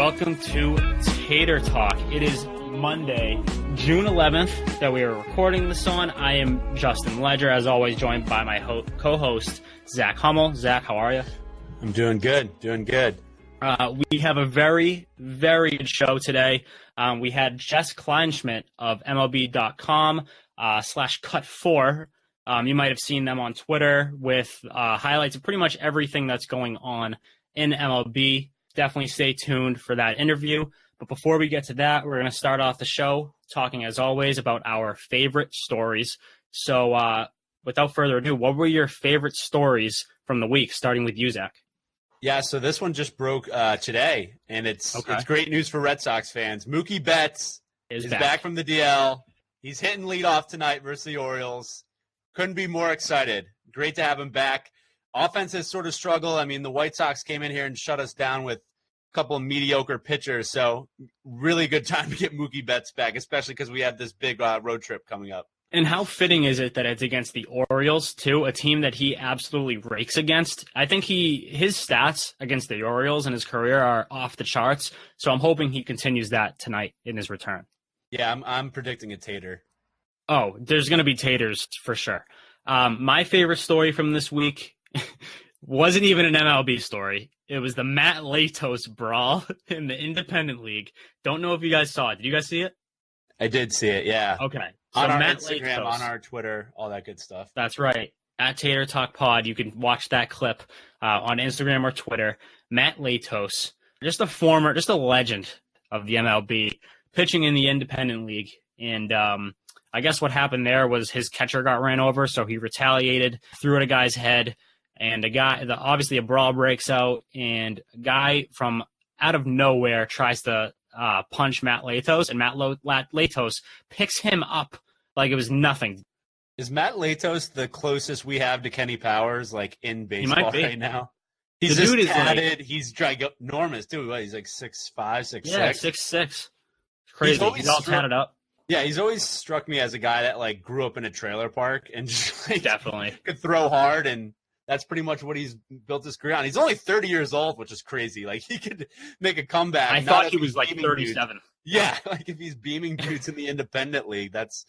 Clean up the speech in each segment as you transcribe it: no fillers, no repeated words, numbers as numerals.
welcome to Tater Talk. It is Monday, June 11th that we are recording this on. I am Justin Ledger, as always, joined by my co-host, Zach Hummel. Zach, how are you? I'm doing good, We have a very, very good show today. We had Jess Kleinschmidt of MLB.com /Cut4. You might have seen them on Twitter with highlights of pretty much everything that's going on in MLB. Definitely stay tuned for that interview. But before we get to that, we're going to start off the show talking, as always, about our favorite stories. So without further ado, what were your favorite stories from the week, starting with you, Zach? Yeah, so this one just broke today, and it's great news for Red Sox fans. Mookie Betts is back from the DL. He's hitting leadoff tonight versus the Orioles. Couldn't be more excited. Great to have him back. Offense has sort of struggled. I mean, the White Sox came in here and shut us down with a couple of mediocre pitchers, so really good time to get Mookie Betts back, especially because we have this big road trip coming up. And how fitting is it that it's against the Orioles, too, a team that he absolutely rakes against? I think his stats against the Orioles in his career are off the charts, so I'm hoping he continues that tonight in his return. Yeah, I'm predicting a tater. Oh, there's going to be taters for sure. My favorite story from this week wasn't even an MLB story. It was the Mat Latos brawl in the Independent League. Don't know if you guys saw it. Did you guys see it? I did see it, yeah. Okay. So on our Instagram, on our Twitter, all that good stuff. That's right. At Tater Talk Pod, you can watch that clip on Instagram or Twitter. Mat Latos, just a legend of the MLB, pitching in the Independent League. And I guess what happened there was his catcher got ran over, so he retaliated, threw at a guy's head, and obviously a brawl breaks out, and a guy from out of nowhere tries to punch Mat Latos, and Mat Latos picks him up like it was nothing. Is Mat Latos the closest we have to Kenny Powers, like, in baseball right now? He's just tatted. He's ginormous, too. What, he's like 6'5", 6'6"? Yeah, 6'6". Crazy. He's all tatted up. Yeah, he's always struck me as a guy that, like, grew up in a trailer park and just, like, definitely could throw hard, and that's pretty much what he's built his career on. He's only 30 years old, which is crazy. Like, he could make a comeback. I thought he was like 37. Dudes. Yeah, like if he's beaming dudes in the Independent League, that's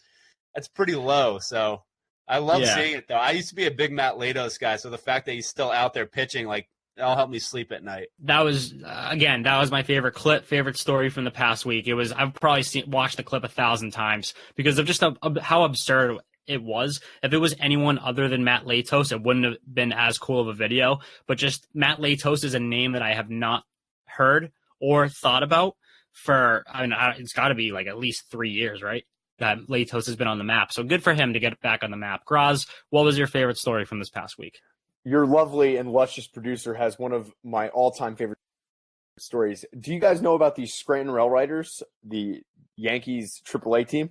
pretty low. So I love seeing it, though. I used to be a big Mat Latos guy, so the fact that he's still out there pitching, like, that'll help me sleep at night. That was my favorite story from the past week. I've probably watched the clip 1,000 times because of just how absurd it was. If it was anyone other than Mat Latos, it wouldn't have been as cool of a video. But just Mat Latos is a name that I have not heard or thought about it's got to be like at least 3 years, right? That Latos has been on the map. So good for him to get back on the map. Graz, what was your favorite story from this past week? Your lovely and luscious producer has one of my all-time favorite stories. Do you guys know about the Scranton RailRiders, the Yankees AAA team?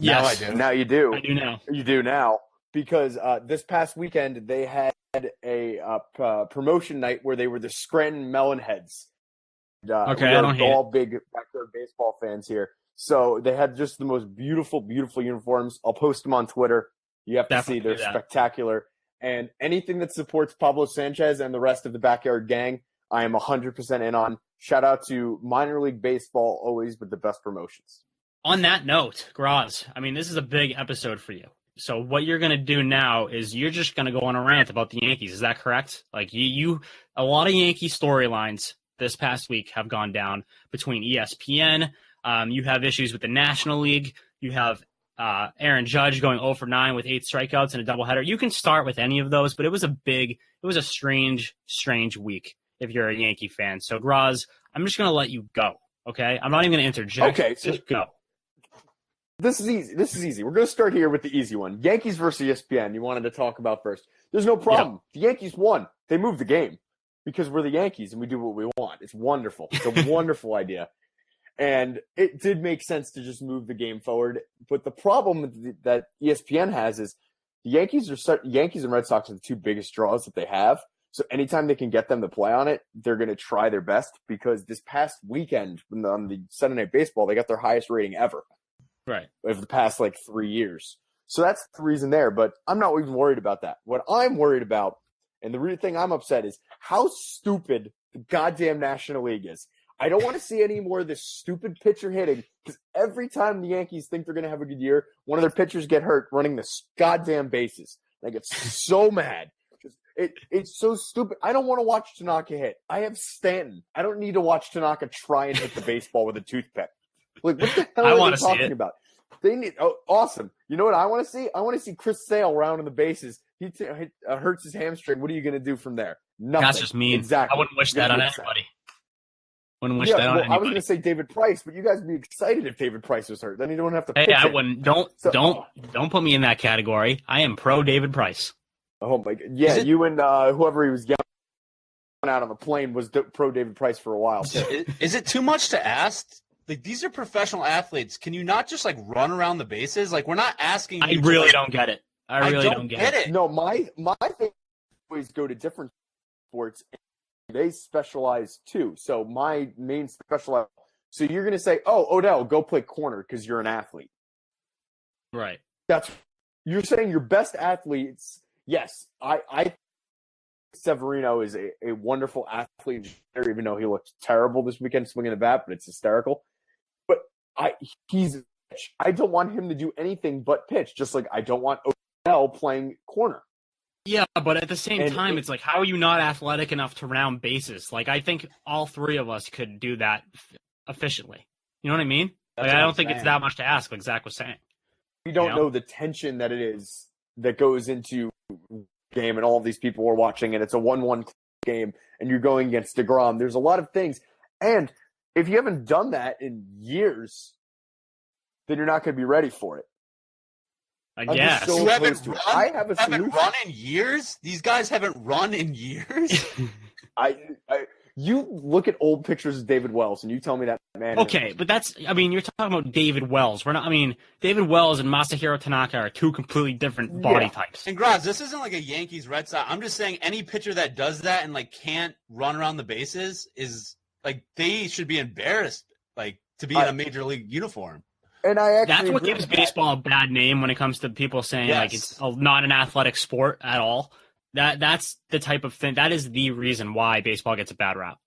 Yes, now I do. Now you do. I do now. You do now because this past weekend they had a promotion night where they were the Scranton Melonheads. Okay, I don't hate all big backyard baseball fans here. So they had just the most beautiful, beautiful uniforms. I'll post them on Twitter. You have to see. They're spectacular. And anything that supports Pablo Sanchez and the rest of the backyard gang, I am 100% in on. Shout out to minor league baseball, always with the best promotions. On that note, Graz, I mean, this is a big episode for you. So what you're going to do now is you're just going to go on a rant about the Yankees. Is that correct? Like a lot of Yankee storylines this past week have gone down between ESPN. You have issues with the National League. You have Aaron Judge going 0 for 9 with 8 strikeouts and a doubleheader. You can start with any of those, but it was a strange week if you're a Yankee fan. So, Graz, I'm just going to let you go, okay? I'm not even going to interject. Okay. Just go. This is easy. We're going to start here with the easy one. Yankees versus ESPN, you wanted to talk about first. There's no problem. Yep. The Yankees won. They moved the game because we're the Yankees and we do what we want. It's wonderful. It's a wonderful idea. And it did make sense to just move the game forward. But the problem that ESPN has is the Yankees and Red Sox are the two biggest draws that they have. So anytime they can get them to play on it, they're going to try their best because this past weekend on the Sunday Night Baseball, they got their highest rating ever. Right. Over the past 3 years. So that's the reason there. But I'm not even worried about that. What I'm worried about, and the real thing I'm upset is how stupid the goddamn National League is. I don't want to see any more of this stupid pitcher hitting, because every time the Yankees think they're going to have a good year, one of their pitchers get hurt running the goddamn bases. I get so mad. It's so stupid. I don't want to watch Tanaka hit. I have Stanton. I don't need to watch Tanaka try and hit the baseball with a toothpick. Like, what the hell are they talking about? They need awesome. You know what I want to see? I want to see Chris Sale rounding the bases. He hurts his hamstring. What are you going to do from there? Nothing. That's just mean. Exactly. I wouldn't wish that on anybody. Wouldn't wish that on anybody. I was going to say David Price, but you guys would be excited if David Price was hurt. Then you don't have to. Hey, I wouldn't. Don't put me in that category. I am pro David Price. Oh my God! Yeah, you and whoever he was yelling out on the plane was pro David Price for a while. Is it too much to ask? Like, these are professional athletes. Can you not just like run around the bases? Like, we're not asking. I really don't get it. I really don't get it. No, my thing always go to different sports. And they specialize too. So my main specialize. So you're going to say, "Oh, Odell, go play corner because you're an athlete." Right. You're saying your best athletes. Yes, I Severino is a wonderful athlete, even though he looked terrible this weekend swinging the bat, but it's hysterical. But I don't want him to do anything but pitch, just like I don't want Odell playing corner. Yeah, but at the same time, it's like, how are you not athletic enough to round bases? Like, I think all three of us could do that efficiently. You know what I mean? Like, I don't think it's that much to ask, like Zach was saying. You don't know the tension that it is that goes into game, and all of these people are watching, and it's a 1-1 game, and you're going against DeGrom. There's a lot of things. And if you haven't done that in years, then you're not going to be ready for it. I guess. You haven't run in years? These guys haven't run in years? You look at old pictures of David Wells, and you tell me that man. Okay, but you're talking about David Wells. David Wells and Masahiro Tanaka are two completely different body types. And Graz, this isn't like a Yankees Red Sox. I'm just saying any pitcher that does that and like can't run around the bases is like, they should be embarrassed, like, to be in a major league uniform. And that's what gives baseball a bad name when it comes to people saying like it's not an athletic sport at all. That's the type of thing. That is the reason why baseball gets a bad rap.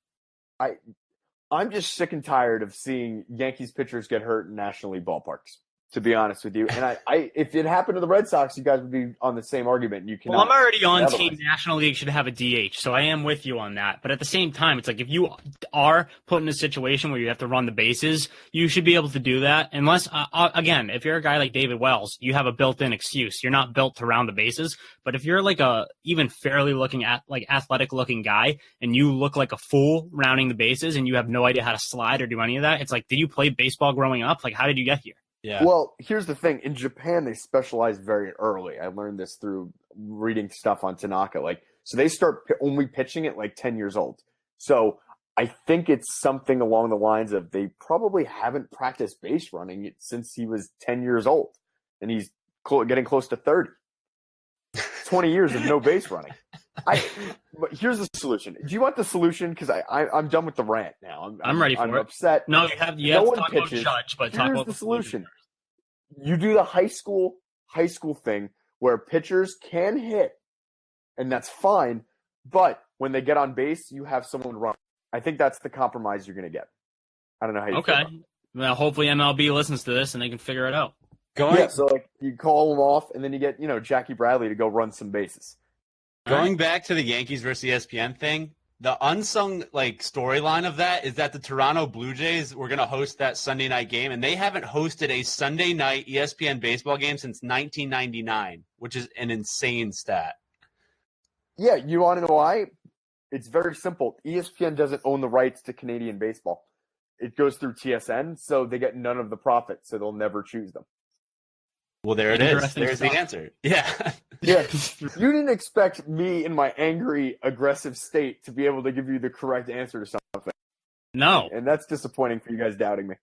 I'm just sick and tired of seeing Yankees pitchers get hurt in National League ballparks, to be honest with you. And if it happened to the Red Sox, you guys would be on the same argument. Well, I'm already on team National League should have a DH, so I am with you on that. But at the same time, it's like, if you are put in a situation where you have to run the bases, you should be able to do that. Unless, again, if you're a guy like David Wells, you have a built-in excuse. You're not built to round the bases. But if you're like a even fairly looking athletic looking guy, and you look like a fool rounding the bases, and you have no idea how to slide or do any of that, it's like, did you play baseball growing up? Like, how did you get here? Yeah. Well, here's the thing. In Japan, they specialize very early. I learned this through reading stuff on Tanaka. So they start only pitching at like 10 years old. So I think it's something along the lines of they probably haven't practiced base running since he was 10 years old, and he's getting close to 30. 20 years of no base running. But here's the solution. Do you want the solution? Because I'm done with the rant now. I'm ready for it. I'm upset. No, you have to talk about Judge, but talk about the solution. You do the high school thing where pitchers can hit, and that's fine. But when they get on base, you have someone run. I think that's the compromise you're going to get. I don't know how you feel about it. Well, hopefully MLB listens to this and they can figure it out. So like you call them off, and then you get Jackie Bradley to go run some bases. Going back to the Yankees versus ESPN thing, the unsung storyline of that is that the Toronto Blue Jays were going to host that Sunday night game, and they haven't hosted a Sunday night ESPN baseball game since 1999, which is an insane stat. Yeah, you want to know why? It's very simple. ESPN doesn't own the rights to Canadian baseball. It goes through TSN, so they get none of the profit, so they'll never choose them. Well, there it is. There's the answer. Yeah. Yeah. You didn't expect me in my angry, aggressive state to be able to give you the correct answer to something. No. And that's disappointing for you guys doubting me.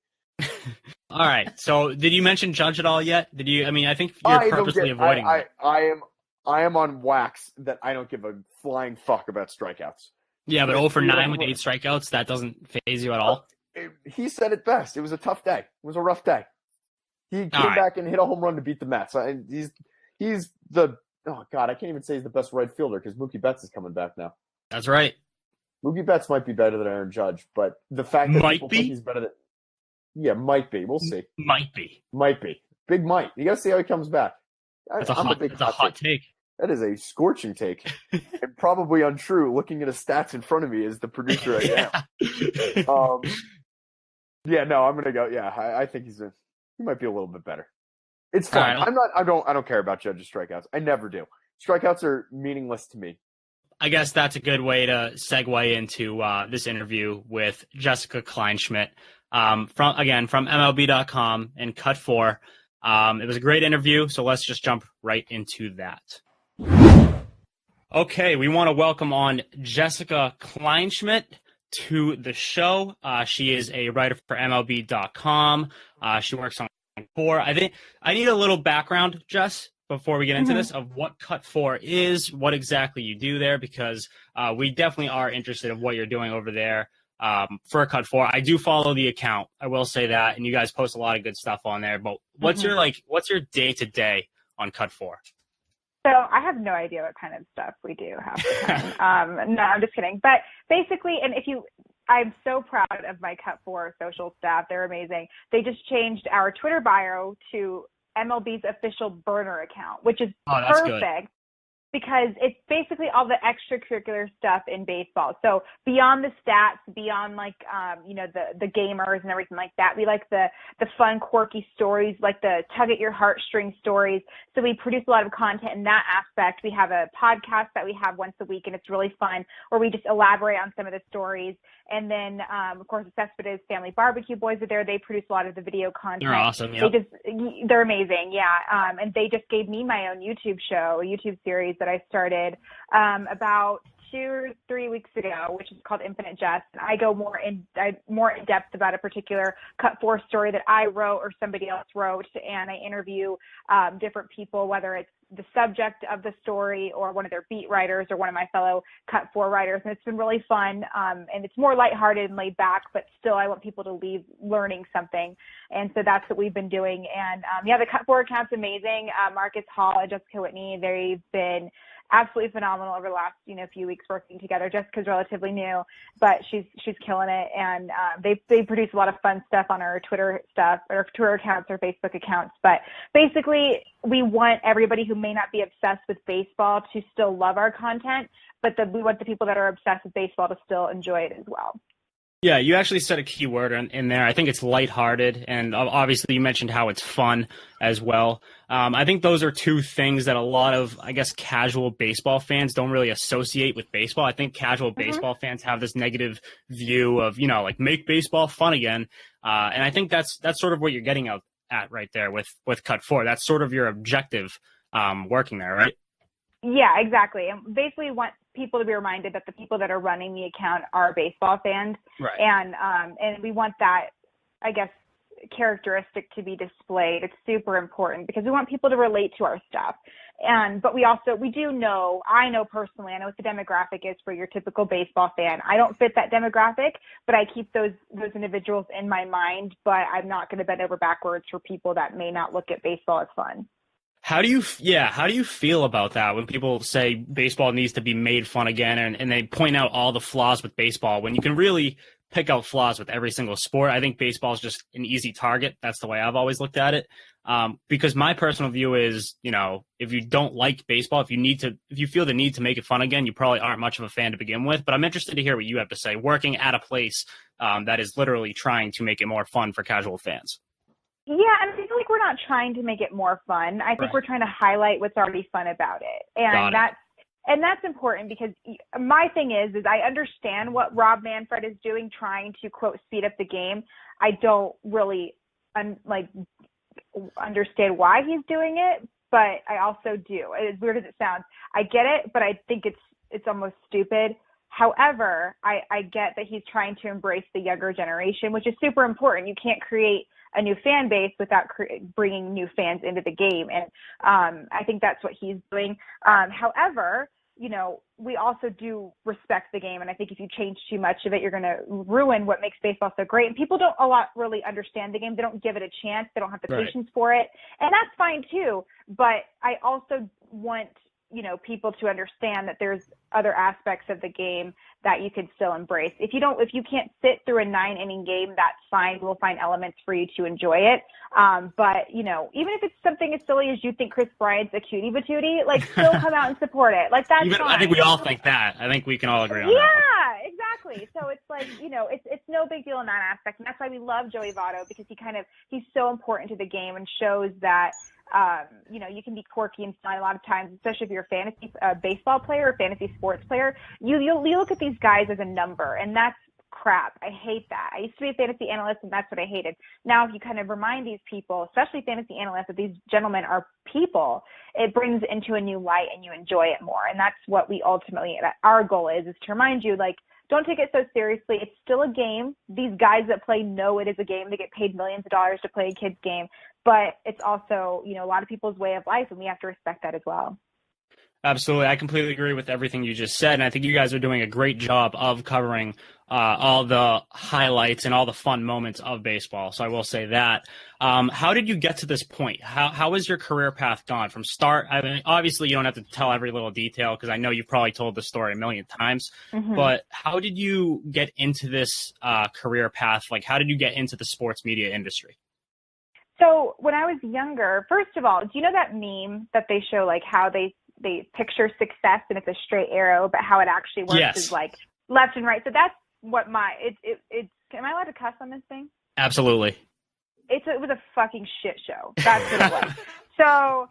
All right. So did you mention Judge at all yet? Did you? I mean, I think you're purposely avoiding it. I am on wax that I don't give a flying fuck about strikeouts. Yeah, but 0 for 9 with 8 strikeouts, that doesn't faze you at all? He said it best. It was a tough day. It was a rough day. He came back and hit a home run to beat the Mets. He's the – oh, God, I can't even say he's the best right fielder because Mookie Betts is coming back now. That's right. Mookie Betts might be better than Aaron Judge, but the fact that people think he's better than might be. We'll see. Might be. Big might. You got to see how he comes back. That's a hot take. That is a scorching take, and probably untrue. Looking at his stats in front of me as the producer I am. I'm gonna go. Yeah, I think he might be a little bit better. It's fine. I don't care about Judge's strikeouts. I never do. Strikeouts are meaningless to me. I guess that's a good way to segue into this interview with Jessica Kleinschmidt from MLB.com and Cut 4. It was a great interview, so let's just jump right into that. Okay, we want to welcome on Jessica Kleinschmidt to the show. She is a writer for MLB.com. She works on 4. I think I need a little background, Jess, before we get into this, of what Cut 4 is, what exactly you do there, because we definitely are interested in what you're doing over there for Cut 4. I do follow the account, I will say that, and you guys post a lot of good stuff on there. But what's your day-to-day on Cut 4? So I have no idea what kind of stuff we do half the time. No, I'm just kidding. But basically, I'm so proud of my Cut 4 social staff. They're amazing. They just changed our Twitter bio to MLB's official burner account, which is perfect because it's basically all the extracurricular stuff in baseball. So beyond the stats, beyond the gamers and everything like that, we like the fun, quirky stories, like the tug at your heartstring stories. So we produce a lot of content in that aspect. We have a podcast that we have once a week, and it's really fun, where we just elaborate on some of the stories. And then, of course, the Cespedes Family Barbecue Boys are there. They produce a lot of the video content. They're awesome. Yep. They're amazing. Yeah. And they just gave me my own YouTube show, a YouTube series that I started about 2 or 3 weeks ago, which is called Infinite Jest. And I go more in depth about a particular Cut 4 story that I wrote or somebody else wrote, and I interview different people, whether it's the subject of the story or one of their beat writers or one of my fellow Cut 4 writers. And it's been really fun. And it's more lighthearted and laid back, but still I want people to leave learning something. And so that's what we've been doing. And the Cut 4 account's amazing. Marcus Hall and Jessica Whitney, they've been absolutely phenomenal over the last few weeks working together. Jessica's relatively new, but she's killing it, and they produce a lot of fun stuff on our Twitter accounts or Facebook accounts. But basically, we want everybody who may not be obsessed with baseball to still love our content, but we want the people that are obsessed with baseball to still enjoy it as well. Yeah, you actually said a key word in there. I think it's lighthearted, and obviously you mentioned how it's fun as well. I think those are two things that a lot of, I guess, casual baseball fans don't really associate with baseball. I think casual baseball fans have this negative view of, make baseball fun again. And I think that's sort of what you're getting at right there with Cut 4. That's sort of your objective working there, right? Yeah, exactly. And basically we want people to be reminded that the people that are running the account are baseball fans. Right. And we want that, I guess, characteristic to be displayed. It's super important because we want people to relate to our stuff. But I know personally, I know what the demographic is for your typical baseball fan. I don't fit that demographic, but I keep those individuals in my mind, but I'm not going to bend over backwards for people that may not look at baseball as fun. How do you feel about that when people say baseball needs to be made fun again and they point out all the flaws with baseball when you can really pick out flaws with every single sport? I think baseball is just an easy target. That's the way I've always looked at it. Because my personal view is, if you don't like baseball, if you feel the need to make it fun again, you probably aren't much of a fan to begin with. But I'm interested to hear what you have to say, working at a place that is literally trying to make it more fun for casual fans. Yeah, and I feel like we're not trying to make it more fun. I think we're trying to highlight what's already fun about it. And that's important because my thing is I understand what Rob Manfred is doing, trying to, quote, speed up the game. I don't really understand why he's doing it, but I also do. As weird as it sounds, I get it, but I think it's almost stupid. However, I get that he's trying to embrace the younger generation, which is super important. You can't create a new fan base without bringing new fans into the game. And I think that's what he's doing. However, we also do respect the game. And I think if you change too much of it, you're going to ruin what makes baseball so great. And people don't really understand the game. They don't give it a chance. They don't have the patience for it. And that's fine too. But I also want people to understand that there's other aspects of the game that you could still embrace. If you can't sit through a 9-inning game, that's fine. We'll find elements for you to enjoy it. But even if it's something as silly as you think Chris Bryant's a cutie patootie, like still come out and support it. Like that's fine. I think we all think that. I think we can all agree on that. Yeah, exactly. So it's like, it's no big deal in that aspect. And that's why we love Joey Votto, because he's so important to the game and shows that, you can be quirky and fun a lot of times, especially if you're a fantasy baseball player or fantasy sports player. You look at these guys as a number, and that's crap. I hate that. I used to be a fantasy analyst, and that's what I hated. Now, if you kind of remind these people, especially fantasy analysts, that these gentlemen are people, it brings it into a new light and you enjoy it more. And that's what we ultimately, our goal is to remind you, like, don't take it so seriously. It's still a game. These guys that play know it is a game. They get paid millions of dollars to play a kid's game. But it's also, a lot of people's way of life, and we have to respect that as well. Absolutely. I completely agree with everything you just said. And I think you guys are doing a great job of covering all the highlights and all the fun moments of baseball. So I will say that. How did you get to this point? How has your career path gone from start? I mean, obviously you don't have to tell every little detail, because I know you've probably told the story a million times, but how did you get into this career path? Like, how did you get into the sports media industry? So when I was younger, first of all, do you know that meme that they show, like how they picture success and it's a straight arrow, but how it actually works is like left and right. So that's what am I allowed to cuss on this thing? Absolutely. It was a fucking shit show. That's what it was. So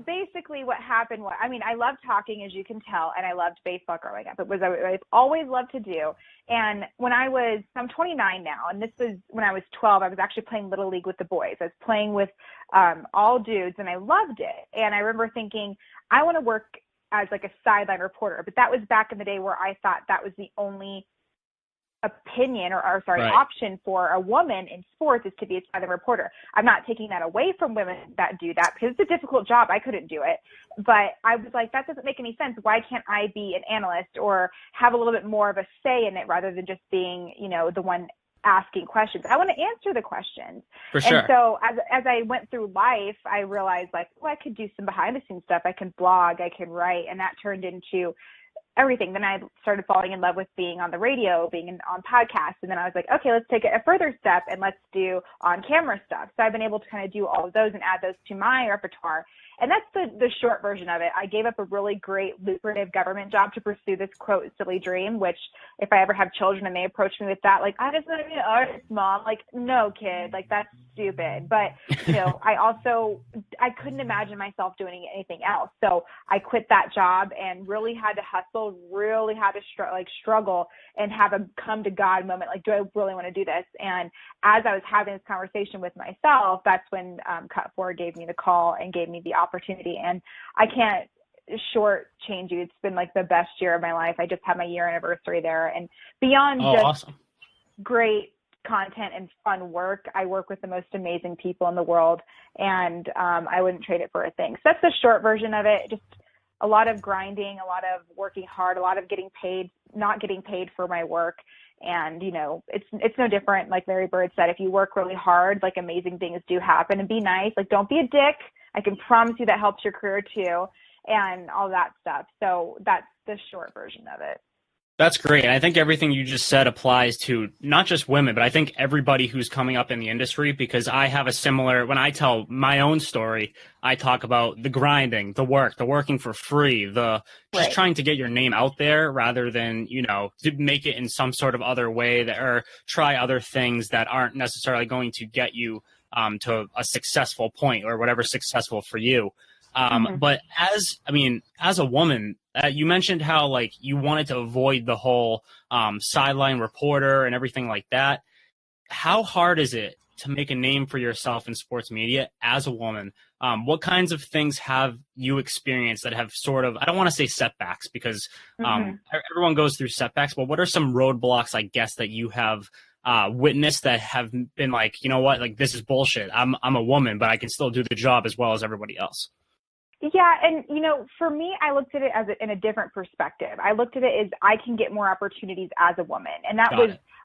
basically what happened was, I loved talking, as you can tell, and I loved baseball growing up. It was what I've always loved to do. And I'm 29 now, and this was when I was 12, I was actually playing Little League with the boys. I was playing with all dudes, and I loved it. And I remember thinking, I want to work as like a sideline reporter. But that was back in the day where I thought that was the only opinion option for a woman in sports, is to be a sideline reporter. I'm not taking that away from women that do that, because it's a difficult job. I couldn't do it. But I was like, that doesn't make any sense. Why can't I be an analyst or have a little bit more of a say in it, rather than just being, the one asking questions? I want to answer the questions. For sure. And so as I went through life, I realized, like, I could do some behind the scenes stuff. I can blog, I can write, and that turned into everything. Then I started falling in love with being on the radio, being on podcasts. And then I was like, okay, let's take it a further step and let's do on camera stuff. So I've been able to kind of do all of those and add those to my repertoire. And that's the short version of it. I gave up a really great, lucrative government job to pursue this, quote, silly dream, which if I ever have children and they approach me with that, like, I just want to be an artist, Mom. Like, no, kid, like, that's stupid. But, I couldn't imagine myself doing anything else. So I quit that job and really had to hustle, really had to struggle and have a come to God moment. Like, do I really want to do this? And as I was having this conversation with myself, that's when Cut 4 gave me the call and gave me the opportunity. And I can't shortchange you. It's been like the best year of my life. I just had my year anniversary there. And beyond awesome. Great content and fun work, I work with the most amazing people in the world, and I wouldn't trade it for a thing. So that's the short version of it. Just a lot of grinding, a lot of working hard, a lot of getting paid, not getting paid for my work. And, it's no different. Like Larry Bird said, if you work really hard, like, amazing things do happen. And be nice. Like, don't be a dick. I can promise you that helps your career too, and all that stuff. So that's the short version of it. That's great. And I think everything you just said applies to not just women, but I think everybody who's coming up in the industry, because I have a similar, when I tell my own story, I talk about the grinding, the work, the working for free, the just trying to get your name out there rather than, to make it in some sort of other way or try other things that aren't necessarily going to get you to a successful point or whatever's successful for you. But as a woman, you mentioned how, like, you wanted to avoid the whole sideline reporter and everything like that. How hard is it to make a name for yourself in sports media as a woman? What kinds of things have you experienced that have sort of, I don't want to say setbacks, because everyone goes through setbacks, but what are some roadblocks, I guess, that you have witnessed that have been like, you know what, like, this is bullshit. I'm a woman, but I can still do the job as well as everybody else. Yeah. And, for me, I looked at it in a different perspective. I looked at it as I can get more opportunities as a woman. And that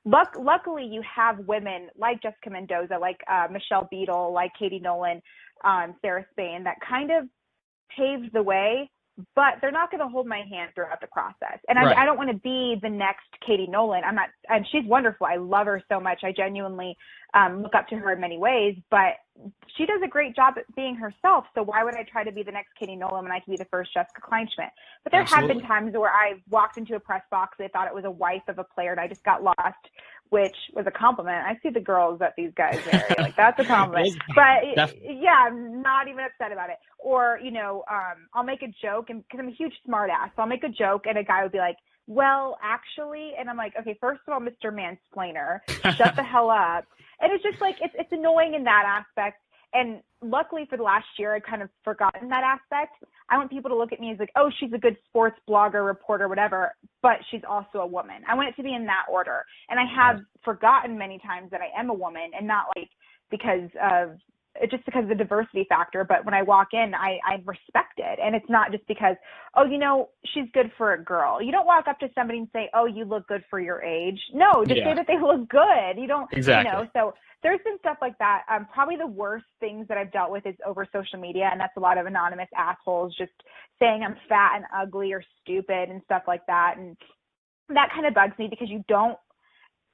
luckily you have women like Jessica Mendoza, like Michelle Beadle, like Katie Nolan, Sarah Spain, that kind of paved the way but they're not going to hold my hand throughout the process. And right. I don't want to be the next Katie Nolan. I'm not, and she's wonderful. I love her so much. I genuinely look up to her in many ways, but she does a great job at being herself. So why would I try to be the next Katie Nolan when I can be the first Jessica Kleinschmidt? But there have been times where I've walked into a press box, they thought it was a wife of a player, and I just got lost, which was a compliment. I see the girls that these guys marry. Like, that's a compliment. But, yeah, I'm not even upset about it. Or, you know, I'll make a joke, and because I'm a huge smart ass, so I'll make a joke, and a guy would be like, well, actually, and I'm like, okay, first of all, Mr. Mansplainer, shut the hell up. And it's just like, it's annoying in that aspect. And luckily for the last year, I've kind of forgotten that aspect. I want people to look at me as like, oh, she's a good sports blogger, reporter, whatever, but she's also a woman. I want it to be in that order. And I have forgotten many times that I am a woman, and not like because of the diversity factor. But when I walk in, I respect it. And it's not just because, oh, you know, she's good for a girl. You don't walk up to somebody and say, oh, you look good for your age. No, just say that they look good. You don't, exactly. You know, so there's been stuff like that. Probably the worst things that I've dealt with is over social media. And that's a lot of anonymous assholes just saying I'm fat and ugly or stupid and stuff like that. And that kind of bugs me, because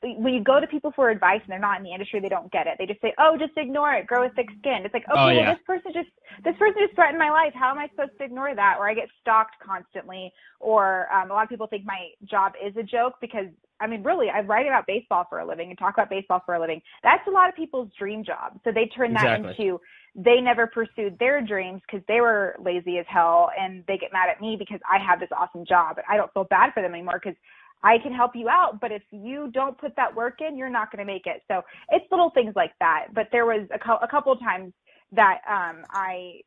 when you go to people for advice and they're not in the industry, they don't get it. They just say, oh, just ignore it, grow a thick skin. It's like, okay, well, this person just threatened my life. How am I supposed to ignore that? Or I get stalked constantly. Or a lot of people think my job is a joke, because, I mean, really, I write about baseball for a living and talk about baseball for a living. That's a lot of people's dream job. So they turn that into, they never pursued their dreams because they were lazy as hell, and they get mad at me because I have this awesome job. And I don't feel bad for them anymore, because I can help you out, but if you don't put that work in, you're not going to make it. So it's little things like that. But there was a couple of times that I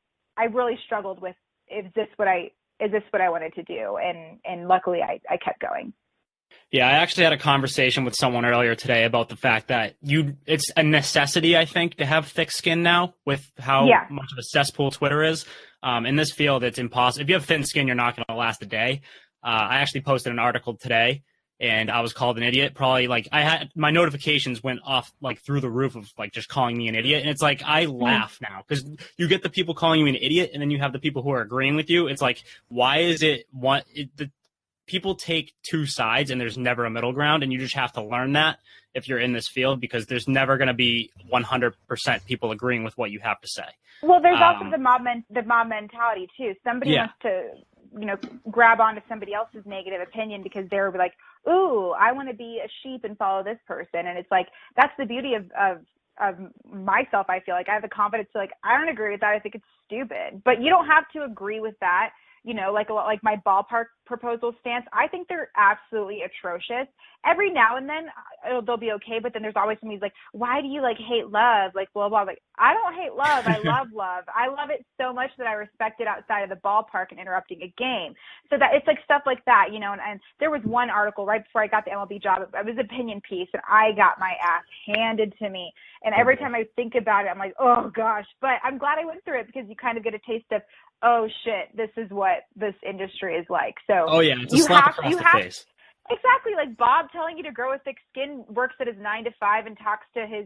really struggled with, is this what I wanted to do? And luckily I kept going. Yeah, I actually had a conversation with someone earlier today about the fact that it's a necessity, I think, to have thick skin now with how much of a cesspool Twitter is. In this field, it's impossible. If you have thin skin, you're not going to last a day. I actually posted an article today, and I was called an idiot. Probably like my notifications went off like through the roof of like just calling me an idiot. And it's like, I laugh now, because you get the people calling you an idiot, and then you have the people who are agreeing with you. It's like, why is it the people take two sides, and there's never a middle ground, and you just have to learn that if you're in this field, because there's never going to be 100% people agreeing with what you have to say. Well, there's also the mob mentality too. Somebody wants to, you know, grab onto somebody else's negative opinion because they're like, ooh, I want to be a sheep and follow this person. And it's like, that's the beauty of myself. I feel like I have the confidence to, like, I don't agree with that. I think it's stupid, but you don't have to agree with that. You know, like my ballpark proposal stance, I think they're absolutely atrocious. Every now and then they'll be okay, but then there's always somebody who's like, why do you like hate love? Like, blah, blah. Like, I don't hate love. I love love. I love it so much that I respect it outside of the ballpark and interrupting a game. So that it's like stuff like that, you know, and there was one article right before I got the MLB job. It was an opinion piece, and I got my ass handed to me. And every time I think about it, I'm like, oh gosh, but I'm glad I went through it, because you kind of get a taste of, oh shit, this is what this industry is like. So it's a slap across the face. Exactly, like Bob telling you to grow a thick skin, works at his 9 to 5 and talks to his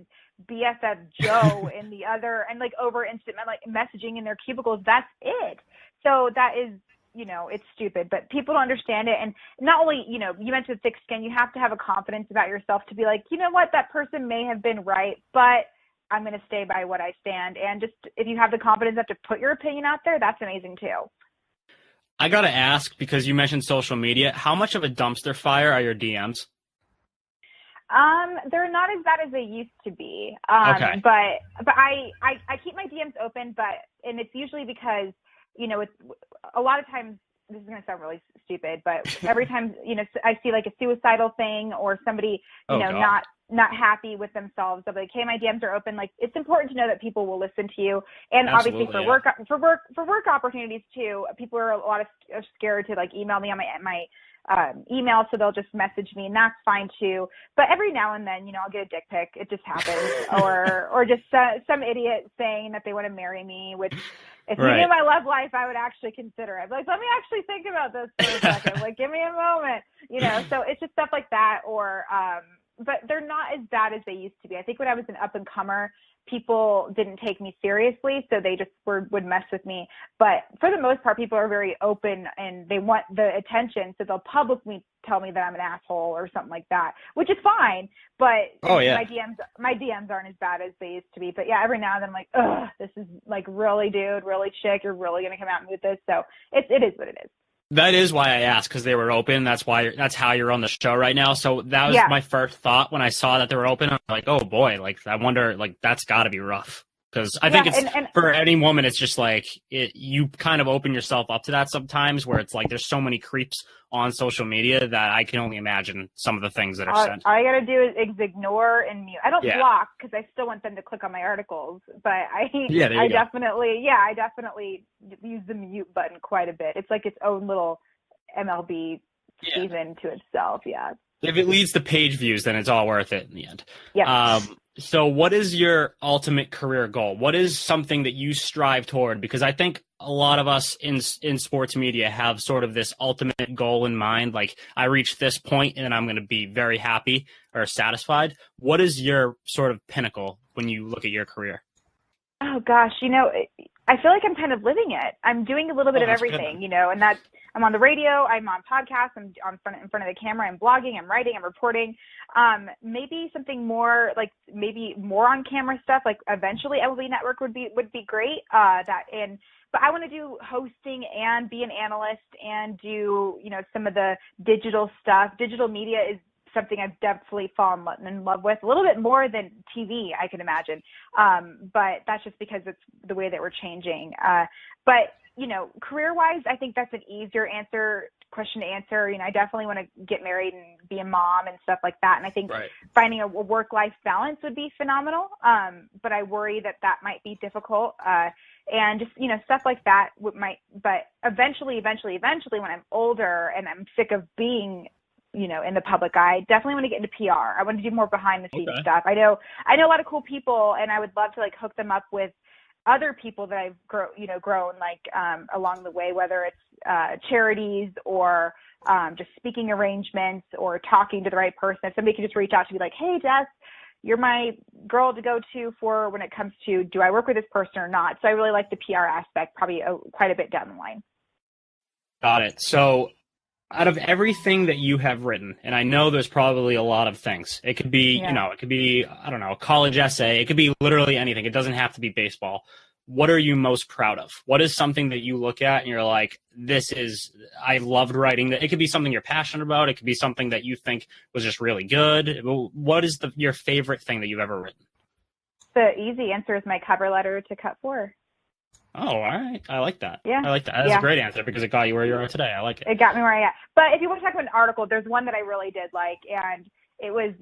BFF Joe and the other, and like over instant like messaging in their cubicles. That's it. So that is, you know, it's stupid, but people don't understand it. And not only, you know, you mentioned thick skin, you have to have a confidence about yourself to be like, you know what, that person may have been right, but I'm going to stay by what I stand. And just, if you have the confidence enough to put your opinion out there, that's amazing too. I got to ask, because you mentioned social media, how much of a dumpster fire are your DMs? They're not as bad as they used to be. Okay. But I keep my DMs open, and it's usually because, you know, it's a lot of times, this is going to sound really stupid, but every time, you know, I see like a suicidal thing or somebody, you know, not happy with themselves, I'll be like, hey, my DMs are open. Like, it's important to know that people will listen to you. And absolutely, obviously for work opportunities too, people are scared to like email me on my email, so they'll just message me, and that's fine too. But every now and then, you know, I'll get a dick pic. It just happens. or just some idiot saying that they want to marry me, which if you knew my love life, I would actually consider it. Like, let me actually think about this for a second. Like, give me a moment, you know. So it's just stuff like that. Or but they're not as bad as they used to be. I think when I was an up and comer, people didn't take me seriously, so they just would mess with me. But for the most part, people are very open and they want the attention, so they'll publicly tell me that I'm an asshole or something like that, which is fine. But my DMs aren't as bad as they used to be. But yeah, every now and then I'm like, ugh, this is like really, dude, really chick, you're really gonna come out and with this. So it is what it is. That is why I asked, because they were open. That's how you're on the show right now. So that was my first thought when I saw that they were open. I'm like, oh boy, like I wonder, like that's got to be rough. Because I think it's for any woman, it's just like you kind of open yourself up to that sometimes, where it's like there's so many creeps on social media that I can only imagine some of the things that are said. All I gotta do is ignore and mute. I don't block because I still want them to click on my articles, but I definitely use the mute button quite a bit. It's like its own little MLB season to itself. Yeah. If it leads to page views, then it's all worth it in the end. Yeah. So what is your ultimate career goal? What is something that you strive toward? Because I think a lot of us in sports media have sort of this ultimate goal in mind. Like, I reach this point and I'm going to be very happy or satisfied. What is your sort of pinnacle when you look at your carear? Oh, gosh. I feel like I'm kind of living it. I'm doing a little bit of everything, and that's, I'm on the radio, I'm on podcasts, I'm in front of the camera, I'm blogging, I'm writing, I'm reporting. Maybe something more, like maybe more on camera stuff, like eventually MLB Network would be great. But I want to do hosting and be an analyst and do, some of the digital stuff. Digital media is something I've definitely fallen in love with a little bit more than TV, I can imagine. But that's just because it's the way that we're changing. But career-wise, I think that's an easier question to answer. I definitely want to get married and be a mom and stuff like that. And I think finding a work-life balance would be phenomenal. But I worry that might be difficult. And just, stuff like that but eventually, when I'm older and I'm sick of being, in the public eye, definitely want to get into PR. I want to do more behind the scenes stuff. I know a lot of cool people, and I would love to hook them up with other people that I've grown along the way, whether it's charities or just speaking arrangements or talking to the right person. If somebody could just reach out to be like, hey, Jess, you're my girl to go to for when it comes to, do I work with this person or not? So I really like the PR aspect, probably quite a bit down the line. Got it. So out of everything that you have written, and I know there's probably a lot of things. It could be, it could be, I don't know, a college essay. It could be literally anything. It doesn't have to be baseball. What are you most proud of? What is something that you look at and you're like, I loved writing that? It could be something you're passionate about. It could be something that you think was just really good. What is your favorite thing that you've ever written? The easy answer is my cover letter to Cut 4. Oh, all right. I like that. Yeah. I like that. That's a great answer because it got you where you are today. I like it. It got me where I am. But if you want to talk about an article, there's one that I really did like, and it was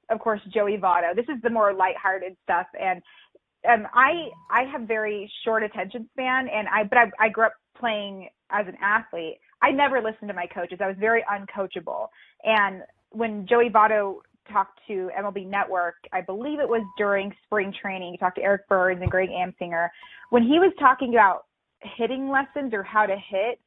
of course, Joey Votto. This is the more lighthearted stuff. And I have very short attention span, but I grew up playing as an athlete. I never listened to my coaches. I was very uncoachable. And when Joey Votto talked to MLB Network, I believe it was during spring training, he talked to Eric Burns and Greg Amsinger. When he was talking about hitting lessons or how to hit,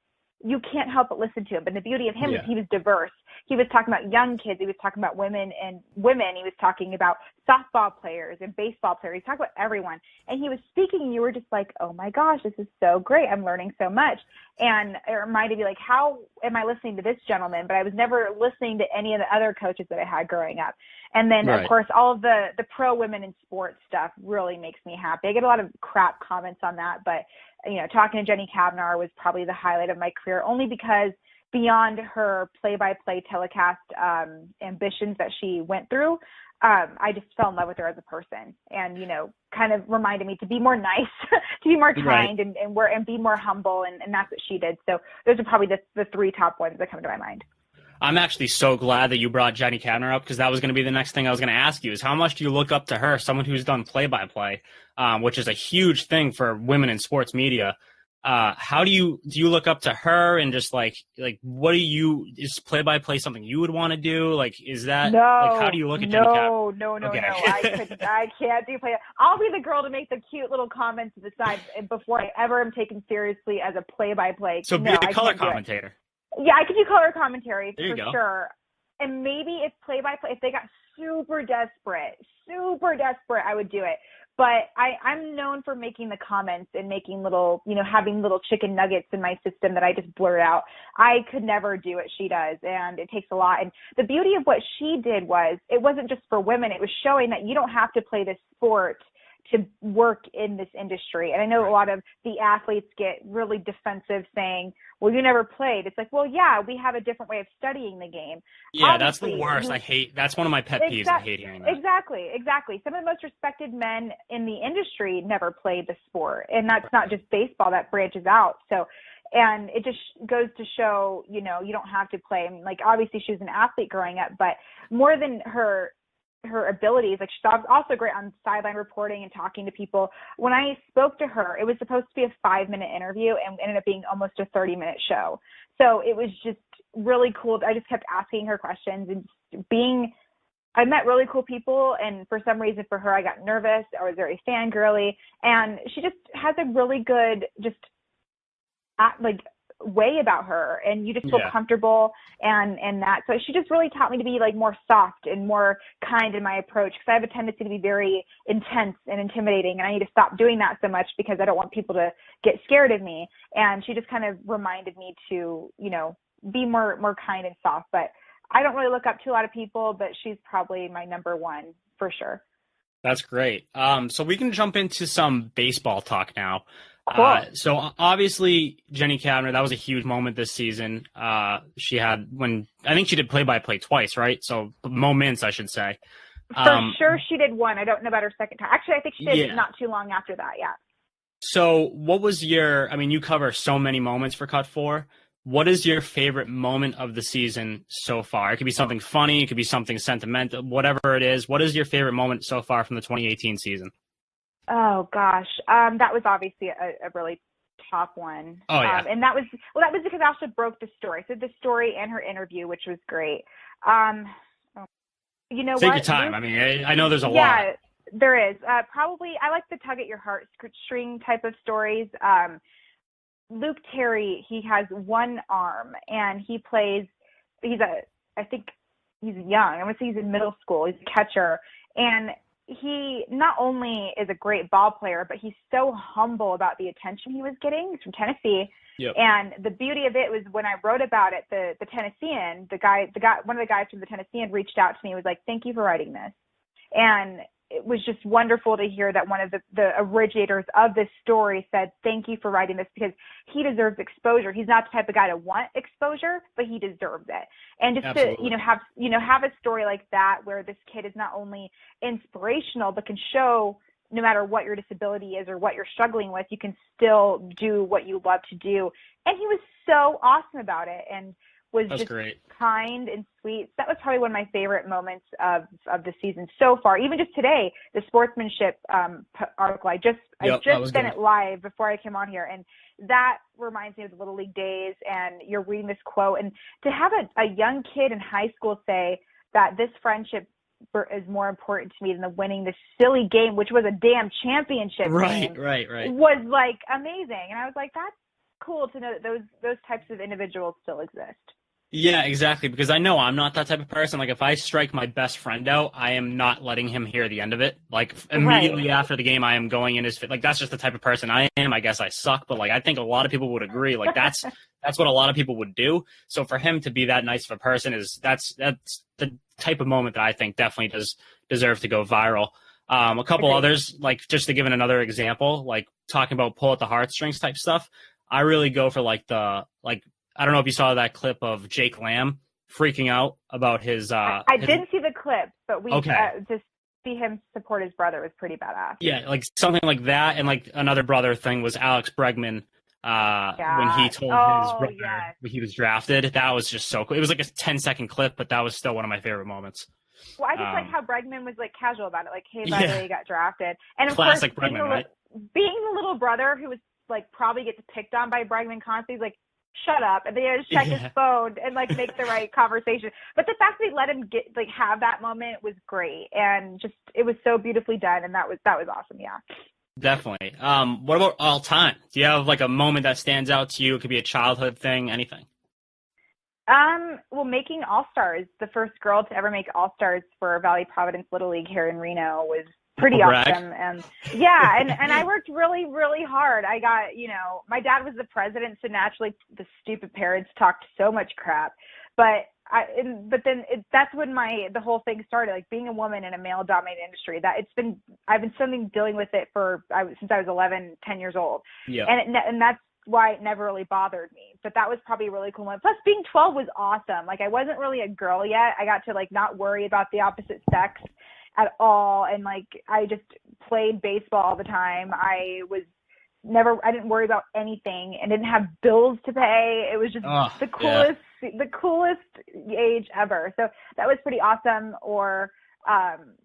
you can't help but listen to him. But the beauty of him is he was diverse. He was talking about young kids. He was talking about women. He was talking about softball players and baseball players. He talked about everyone. And he was speaking, and you were just like, oh, my gosh, this is so great. I'm learning so much. And it reminded me, how am I listening to this gentleman? But I was never listening to any of the other coaches that I had growing up. And then, of course, all of the pro women in sports stuff really makes me happy. I get a lot of crap comments on that, but talking to Jenny Kavnar was probably the highlight of my career, only because beyond her play-by-play telecast ambitions that she went through, I just fell in love with her as a person, and kind of reminded me to be more nice, to be more kind, and be more humble, and that's what she did. So those are probably the three top ones that come to my mind. I'm actually so glad that you brought Jenny Kavnar up, because that was going to be the next thing I was going to ask you, is how much do you look up to her, someone who's done play-by-play, which is a huge thing for women in sports media. How do you look up to her, and just like what is play-by-play something you would want to do? Is that how do you look at Jenny Kavnar? No. I can't do play. I'll be the girl to make the cute little comments to the side before I ever am taken seriously as a play-by-play. So be a color commentator. Yeah, I could do color commentary for sure. And maybe if play-by-play, if they got super desperate, I would do it. But I'm known for making the comments and making little, having little chicken nuggets in my system that I just blurt out. I could never do what she does, and it takes a lot. And the beauty of what she did was it wasn't just for women. It was showing that you don't have to play this sport to work in this industry. And I know a lot of the athletes get really defensive saying, well, you never played. It's like, well, yeah, we have a different way of studying the game. Yeah, obviously, that's the worst. I hate, that's one of my pet peeves. I hate hearing that. Exactly. Some of the most respected men in the industry never played the sport. And that's not just baseball, that branches out. So, and it just goes to show, you don't have to play. I mean, like, obviously she was an athlete growing up, but more than her abilities, like she's also great on sideline reporting and talking to people. When I spoke to her, it was supposed to be a 5-minute interview and ended up being almost a 30-minute show. So it was just really cool. I just kept asking her questions and I met really cool people, and for some reason for her, I got nervous. I was very fangirly, and she just has a really good way about her, and you just feel comfortable and that. So she just really taught me to be like more soft and more kind in my approach, because I have a tendency to be very intense and intimidating, and I need to stop doing that so much because I don't want people to get scared of me. And she just kind of reminded me to, be more kind and soft. But I don't really look up to a lot of people, but she's probably my number one for sure. That's great. So we can jump into some baseball talk now. Cool. So obviously Jenny Cavner, that was a huge moment this season. She had I think she did play-by-play twice, right? So moments, I should say. For sure she did one. I don't know about her second time. Actually, I think she did not too long after that, yeah. So what was you cover so many moments for Cut 4. What is your favorite moment of the season so far? It could be something funny. It could be something sentimental, whatever it is. What is your favorite moment so far from the 2018 season? Oh gosh, that was obviously a really top one. Oh yeah, and that was because Asha broke the story. So the story and her interview, which was great. You know, take your time. I mean, I know there's a lot. Yeah, there is. Probably, I like the tug at your heart string type of stories. Luke Terry, he has one arm, and he plays. I think he's young. I want to say he's in middle school. He's a catcher, and he not only is a great ball player, but he's so humble about the attention he was getting. He's from Tennessee. Yep. And the beauty of it was when I wrote about it, the Tennessean, one of the guys from the Tennessean reached out to me and was like, thank you for writing this. And it was just wonderful to hear that one of the originators of this story said, thank you for writing this, because he deserves exposure. He's not the type of guy to want exposure, but he deserves it. And just Absolutely. to, have a story like that where this kid is not only inspirational, but can show no matter what your disability is or what you're struggling with, you can still do what you love to do. And he was so awesome about it and was That's just great. kind and sweet. That was probably one of my favorite moments of the season so far. Even just today, the sportsmanship article, I just sent it live before I came on here, and that reminds me of the Little League days. And you're reading this quote, and to have a young kid in high school say that this friendship is more important to me than the winning this silly game, which was a damn championship game, right, was like amazing. And I was like, that's cool to know that those types of individuals still exist. Yeah, exactly. Because I know I'm not that type of person. Like, if I strike my best friend out, I am not letting him hear the end of it. Like, immediately after the game, I am going in his fit. Like, that's just the type of person I am. I guess I suck, but like, I think a lot of people would agree. Like, that's what a lot of people would do. So for him to be that nice of a person that's the type of moment that I think definitely does deserve to go viral. A couple others, like, just to give it another example, like talking about pull at the heartstrings type stuff. I really go for I don't know if you saw that clip of Jake Lamb freaking out about his. I didn't see the clip, but to see him support his brother was pretty badass. Yeah, like something like that, and like another brother thing was Alex Bregman when he told his brother he was drafted. That was just so cool. It was like a 10-second clip, but that was still one of my favorite moments. Well, I just like how Bregman was like casual about it, like, "Hey, by the way, you got drafted," and of classic course, Bregman, right? Being the little brother who was like probably gets picked on by Bregman constantly, he's like, shut up, and they had to check his phone and like make the right conversation. But the fact that they let him have that moment was great, and just it was so beautifully done, and that was awesome. Yeah, definitely. What about all time? Do you have like a moment that stands out to you? It could be a childhood thing, anything. Well, making All-Stars, the first girl to ever make All-Stars for Valley Providence Little League here in Reno was pretty awesome. And yeah, and I worked really, really hard. I got, my dad was the president, so naturally the stupid parents talked so much crap. But that's when the whole thing started, like being a woman in a male-dominated industry. I've been dealing with it since I was 11, 10 years old. Yeah. And that's why it never really bothered me. But that was probably a really cool one. Plus, being 12 was awesome. Like, I wasn't really a girl yet. I got to, like, not worry about the opposite sex at all. And, like, I just played baseball all the time. I didn't worry about anything and didn't have bills to pay. It was just the coolest age ever. So that was pretty awesome. Or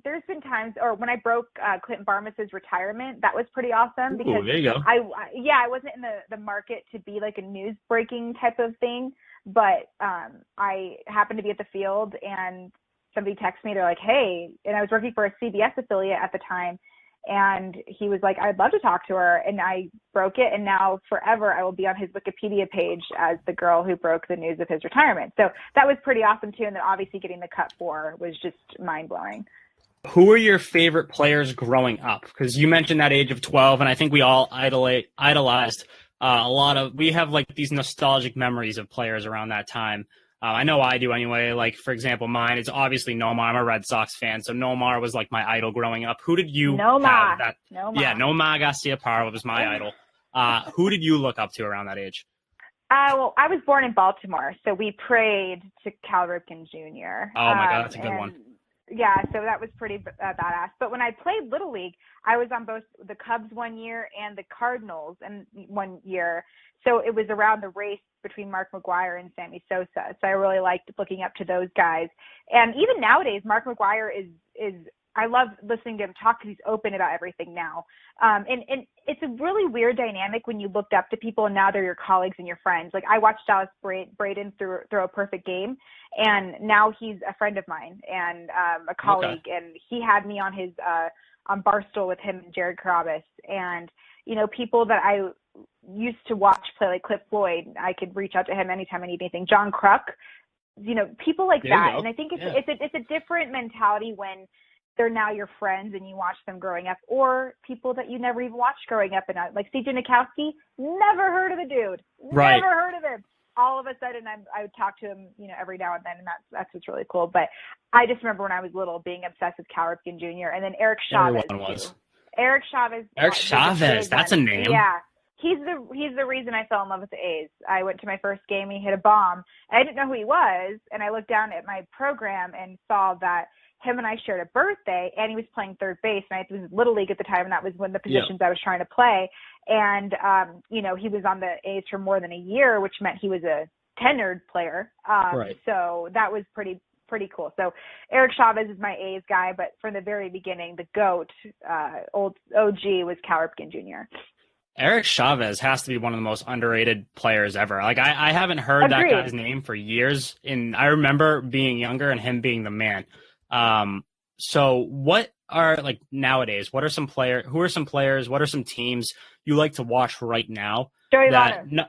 there's been times, or when I broke Clinton Barmas's retirement, that was pretty awesome because there you go. I wasn't in the market to be like a news breaking type of thing, but I happened to be at the field and somebody texted me. They're like, hey, and I was working for a CBS affiliate at the time. And he was like, I'd love to talk to her. And I broke it. And now forever, I will be on his Wikipedia page as the girl who broke the news of his retirement. So that was pretty awesome, too. And then obviously getting the cut for was just mind blowing. Who were your favorite players growing up? Because you mentioned that age of 12, and I think we all idolized we have like these nostalgic memories of players around that time. I know I do anyway. Like, for example, mine is obviously Nomar. I'm a Red Sox fan, so Nomar was like my idol growing up. Who did you have that? Nomar. Yeah, Nomar Garciaparra was my idol. Who did you look up to around that age? Well, I was born in Baltimore, so we prayed to Cal Ripken Jr. Oh, my God, that's a good one. Yeah, so that was pretty badass. But when I played Little League, I was on both the Cubs one year and the Cardinals and 1 year. So it was around the race between Mark McGwire and Sammy Sosa. So I really liked looking up to those guys. And even nowadays, Mark McGwire is I love listening to him talk because he's open about everything now. And it's a really weird dynamic when you looked up to people and now they're your colleagues and your friends. Like, I watched Dallas Braden throw a perfect game, and now he's a friend of mine and a colleague. Okay. And he had me on his on Barstool with him and Jared Carabas. And, people that I used to watch play, like Cliff Floyd, I could reach out to him anytime I need anything. John Kruk, people like that. And I think it's a different mentality when they're now your friends and you watch them growing up, or people that you never even watched growing up. And like CJ Nikowski, never heard of the dude, right. Never heard of him. All of a sudden, I would talk to him, every now and then, and that's what's really cool. But I just remember when I was little being obsessed with Cal Ripken Jr. and then Eric Chavez. Everyone was. Eric Chavez. Eric Chavez, that's a name. Yeah. He's the reason I fell in love with the A's. I went to my first game, he hit a bomb, and I didn't know who he was, and I looked down at my program and saw that him and I shared a birthday, and he was playing third base, and I was Little League at the time, and that was one of the positions I was trying to play. And, he was on the A's for more than a year, which meant he was a tenured player. Right. So that was pretty cool. So Eric Chavez is my A's guy, but from the very beginning, the GOAT, old OG, was Cal Ripken Jr. Eric Chavez has to be one of the most underrated players ever. Like, I haven't heard that guy's name for years, and I remember being younger and him being the man. So what are, like, nowadays, who are some players, what are some teams you like to watch right now? Joey Votto.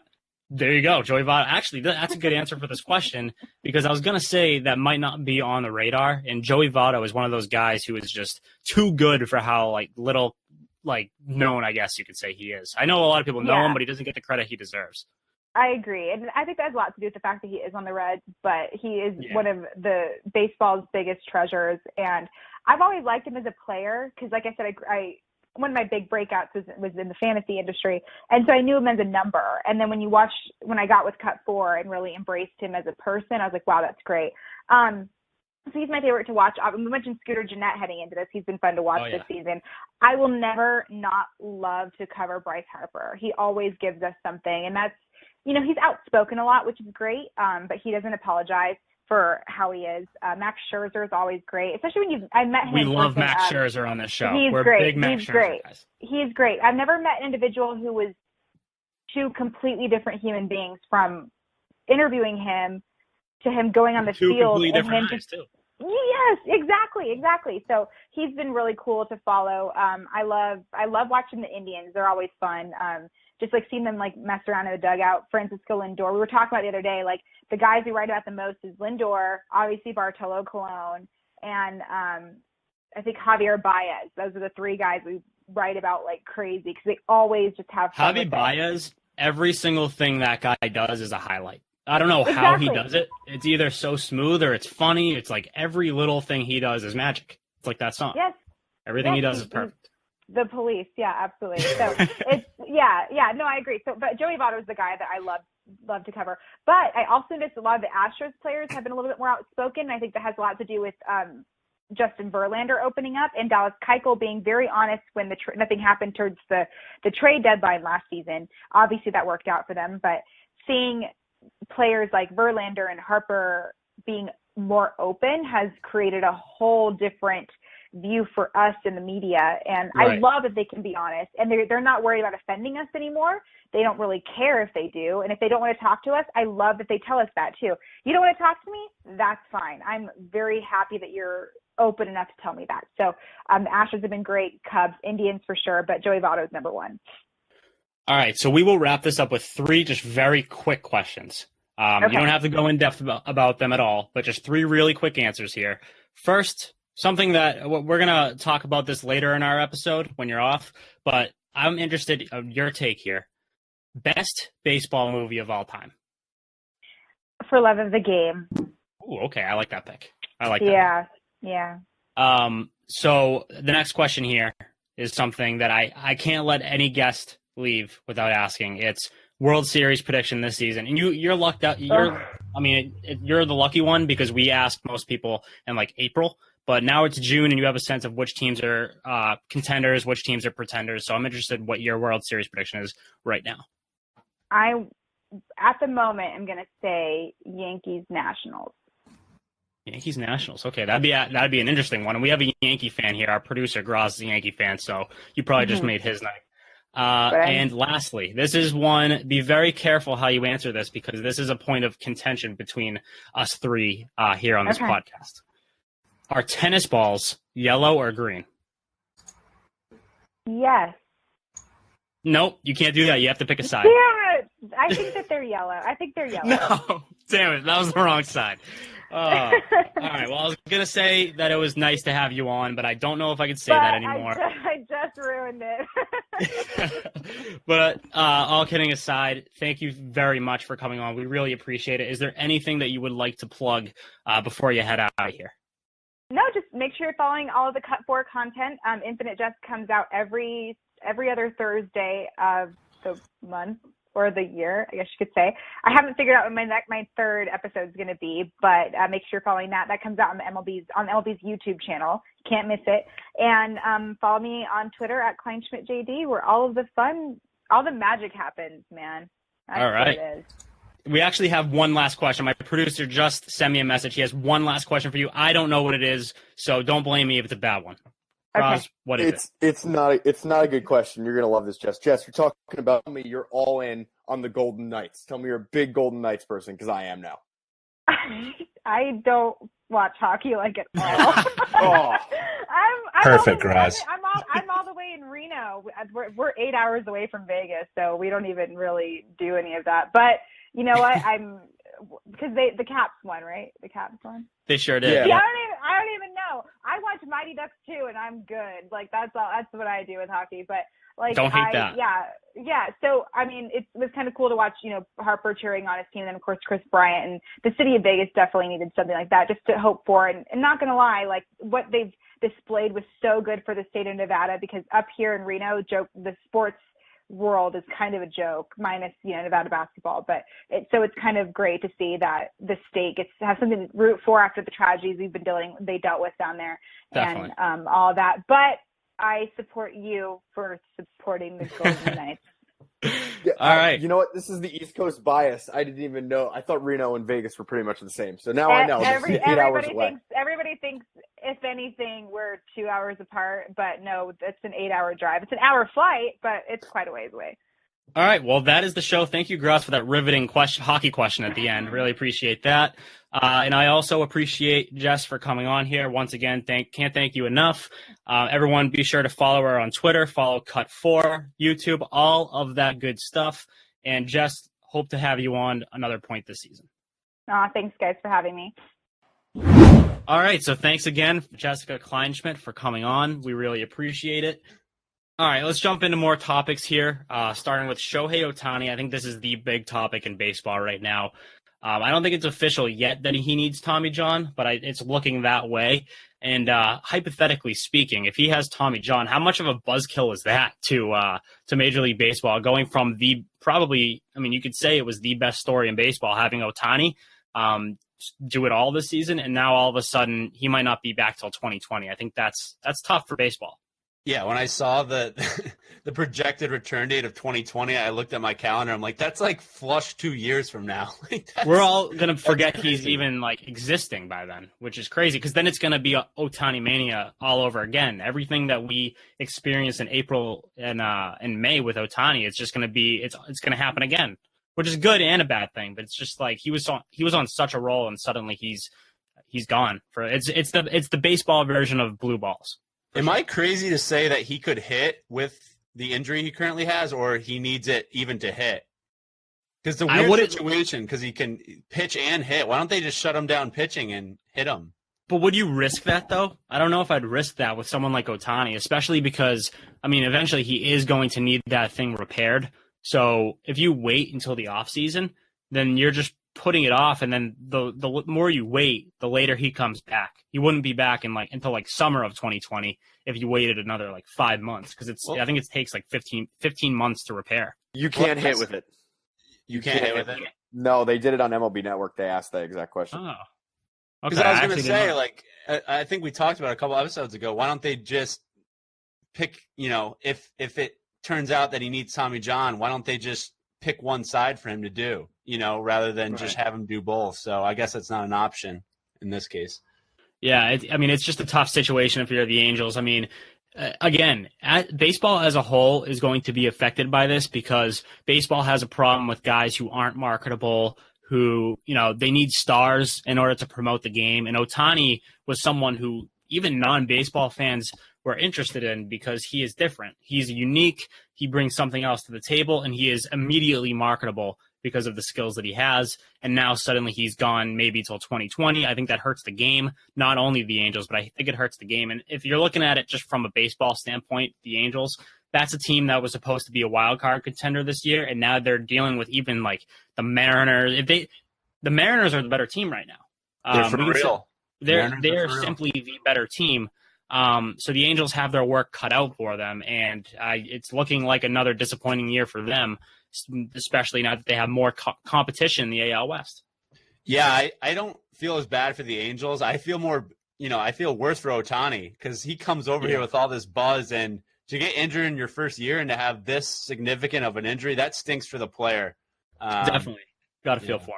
There you go, Joey Votto. Actually, that's a good answer for this question, because I was going to say that might not be on the radar, and Joey Votto is one of those guys who is just too good for how, like, little, like, known, I guess you could say he is. I know a lot of people know him, but he doesn't get the credit he deserves. I agree. And I think that has a lot to do with the fact that he is on the Reds, but he is one of the baseball's biggest treasures. And I've always liked him as a player because, like I said, I one of my big breakouts was in the fantasy industry. And so I knew him as a number. And then when I got with Cut 4 and really embraced him as a person, I was like, wow, that's great. So he's my favorite to watch. We mentioned Scooter Gennett heading into this. He's been fun to watch this season. I will never not love to cover Bryce Harper. He always gives us something. And that's, he's outspoken a lot, which is great, but he doesn't apologize for how he is. Max Scherzer is always great, especially when I met him. We love Max Scherzer on this show. We're great. Big Max Scherzer guys. He's great. I've never met an individual who was two completely different human beings, from interviewing him to him going on the field and him just, Yes, exactly. So he's been really cool to follow. I love watching the Indians. They're always fun. Just like seeing them like mess around in the dugout. Francisco Lindor. We were talking about the other day, like the guys we write about the most is Lindor, obviously Bartolo Colon, and I think Javier Baez. Those are the three guys we write about like crazy because they always just have fun. Javi Baez, every single thing that guy does is a highlight. I don't know how he does it. It's either so smooth or it's funny. It's like every little thing he does is magic. It's like that song. Yes. Everything he does is perfect. The Police, yeah, absolutely. So it's no, I agree. So, but Joey Votto is the guy that I love to cover. But I also noticed a lot of the Astros players have been a little bit more outspoken. I think that has a lot to do with Justin Verlander opening up and Dallas Keuchel being very honest when nothing happened towards the trade deadline last season. Obviously, that worked out for them, but seeing players like Verlander and Harper being more open has created a whole different view for us in the media. And right. I love that they can be honest and they're not worried about offending us anymore. They don't really care if they do. And if they don't want to talk to us, I love that they tell us that too. You don't want to talk to me? That's fine. I'm very happy that you're open enough to tell me that. So the Astros have been great, Cubs, Indians for sure, but Joey Votto is number one. All right, so we will wrap this up with three just very quick questions. Okay. You don't have to go in depth about them at all, but just three really quick answers here. First, something that we're going to talk about this later in our episode when you're off, but I'm interested in your take here. Best baseball movie of all time? For Love of the Game. Ooh, okay, I like that pick. I like that. Yeah. So the next question here is something that I can't let any guest leave without asking. It's World Series prediction this season, and you're lucked out. You're the lucky one because we asked most people in like April, but now it's June, and you have a sense of which teams are contenders, which teams are pretenders. So I'm interested in what your World Series prediction is right now. At the moment, I'm going to say Yankees Nationals. Yankees Nationals. Okay, that'd be an interesting one. And we have a Yankee fan here. Our producer Graz is a Yankee fan, so you probably just made his night. And lastly, this is one. Be very careful how you answer this because this is a point of contention between us three here on this podcast. Are tennis balls yellow or green? Yes. Nope, you can't do that. You have to pick a side. Damn it! I think that they're yellow. No, damn it, that was the wrong side. All right. Well, I was gonna say that it was nice to have you on, but I don't know if I could say that anymore. I just ruined it. But all kidding aside, thank you very much for coming on. We really appreciate it. Is there anything that you would like to plug before you head out of here? No, just make sure you're following all of the Cut 4 content. Infinite Jest comes out every other Thursday of the month. Or the year, I guess you could say. I haven't figured out what my third episode is going to be, but make sure you're following that. That comes out on MLB's YouTube channel. Can't miss it. And follow me on Twitter at KleinschmidtJD, where all of the fun, all the magic happens, man. That's all right. What it is. We actually have one last question. My producer just sent me a message. He has one last question for you. I don't know what it is, so don't blame me if it's a bad one. Roz, what is it? It's not a good question. You're gonna love this, Jess. Jess, you're talking about me. You're all in on the Golden Knights. Tell me you're a big Golden Knights person because I am now. I don't watch hockey like at all. Oh. I'm perfect, Graz. I'm all the way in Reno. We're 8 hours away from Vegas, so we don't even really do any of that. But you know what? Because the Caps won, right? The Caps won. They sure did. Yeah. I don't even know. I watch Mighty Ducks too, and I'm good. Like that's all. That's what I do with hockey. But like, don't hate that. Yeah. So I mean, it was kind of cool to watch. Harper cheering on his team, and then of course Chris Bryant, and the city of Vegas definitely needed something like that just to hope for. And not gonna lie, like what they've displayed was so good for the state of Nevada because up here in Reno, the sports world is kind of a joke, minus Nevada basketball, but it's kind of great to see that the state gets to have something to root for after the tragedies they dealt with down there. Definitely. And all that. But I support you for supporting the Golden Knights. Yeah, all right. You know what? This is the East Coast bias. I didn't even know. I thought Reno and Vegas were pretty much the same. So now I know. Everybody thinks, if anything, we're 2 hours apart. But no, it's an 8-hour drive. It's an hour flight, but it's quite a ways away. All right. Well, that is the show. Thank you, Graz, for that riveting hockey question at the end. Really appreciate that. And I also appreciate Jess for coming on here. Once again, can't thank you enough. Everyone, be sure to follow her on Twitter, follow Cut4, YouTube, all of that good stuff. And Jess, hope to have you on another point this season. Thanks, guys, for having me. All right. So thanks again, Jessica Kleinschmidt, for coming on. We really appreciate it. All right, let's jump into more topics here, starting with Shohei Ohtani. I think this is the big topic in baseball right now. I don't think it's official yet that he needs Tommy John, but it's looking that way. And hypothetically speaking, if he has Tommy John, how much of a buzzkill is that to Major League Baseball, going from you could say it was the best story in baseball, having Ohtani do it all this season, and now all of a sudden he might not be back till 2020. I think that's tough for baseball. Yeah, when I saw the projected return date of 2020, I looked at my calendar. I'm like, that's like flush 2 years from now. We're all going to forget he's even existing by then, which is crazy, because then it's going to be Ohtani mania all over again. Everything that we experienced in April and May with Ohtani, it's just going to be it's going to happen again, which is good and a bad thing. But it's just like he was on such a roll, and suddenly he's gone. It's the baseball version of blue balls. Am I crazy to say that he could hit with the injury he currently has, or he needs it even to hit? Because the weird situation, because he can pitch and hit. Why don't they just shut him down pitching and hit him? But would you risk that, though? I don't know if I'd risk that with someone like Ohtani, especially because, eventually he is going to need that thing repaired. So if you wait until the offseason, then you're just putting it off, and then the more you wait, the later he comes back. He wouldn't be back until summer of 2020 if you waited another 5 months, because I think it takes 15 months to repair. You can't hit with it. You can't hit with it? No, they did it on MLB Network. They asked that exact question. Oh. Because I was going to say, I think we talked about it a couple episodes ago. Why don't they just pick, if it turns out that he needs Tommy John, why don't they just pick one side for him to do, rather than just have him do both? So I guess that's not an option in this case. Yeah, it's just a tough situation if you're the Angels. Again, baseball as a whole is going to be affected by this, because baseball has a problem with guys who aren't marketable, who, they need stars in order to promote the game. And Ohtani was someone who even non-baseball fans were interested in, because he is different. He's unique. He brings something else to the table, and he is immediately marketable because of the skills that he has. And now suddenly he's gone maybe till 2020. I think that hurts the game, not only the Angels, but I think it hurts the game. And if you're looking at it just from a baseball standpoint, the Angels, that's a team that was supposed to be a wild card contender this year, and now they're dealing with even the Mariners. The Mariners are the better team right now. They're for real. They're simply the better team. So the Angels have their work cut out for them, and it's looking like another disappointing year for them, especially now that they have more competition in the AL West. Yeah, I don't feel as bad for the Angels. I feel more, I feel worse for Ohtani, because he comes over here with all this buzz, and to get injured in your first year and to have this significant of an injury, that stinks for the player. Definitely. Got to feel for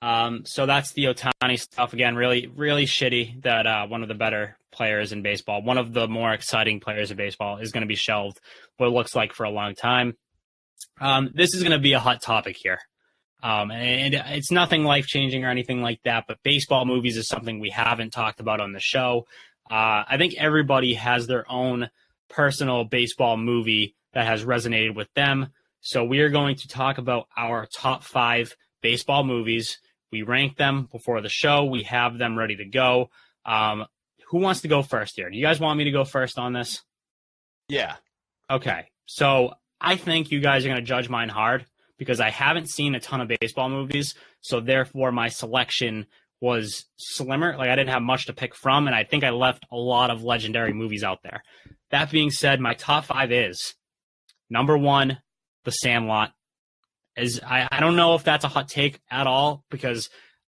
him. So that's the Ohtani stuff. Again, really, really shitty that one of the better players in baseball, one of the more exciting players in baseball, is going to be shelved what it looks like for a long time. This is going to be a hot topic here. And it's nothing life-changing or anything like that, but baseball movies is something we haven't talked about on the show. I think everybody has their own personal baseball movie that has resonated with them. So we are going to talk about our top 5 baseball movies. We rank them before the show. We have them ready to go. Who wants to go first here? Do you guys want me to go first on this? Yeah. Okay. So I think you guys are going to judge mine hard, because I haven't seen a ton of baseball movies. So therefore my selection was slimmer. I didn't have much to pick from, and I think I left a lot of legendary movies out there. That being said, my top 5 is number 1, The Sandlot. I don't know if that's a hot take at all, because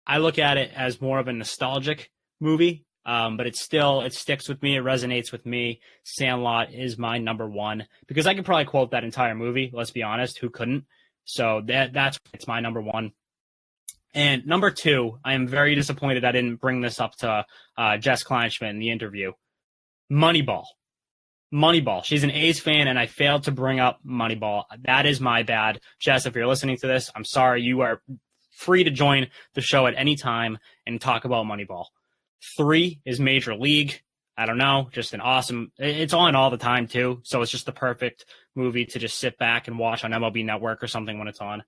I look at it as more of a nostalgic movie, but it sticks with me. It resonates with me. Sandlot is my number 1, because I could probably quote that entire movie. Let's be honest, who couldn't? So it's my number 1. And number 2, I am very disappointed I didn't bring this up to Jess Kleinschmidt in the interview. Moneyball. Moneyball. She's an A's fan, and I failed to bring up Moneyball. That is my bad. Jess, if you're listening to this, I'm sorry. You are free to join the show at any time and talk about Moneyball. 3 is Major League. I don't know, just an awesome – it's on all the time too, so it's just the perfect movie to just sit back and watch on MLB Network or something when it's on.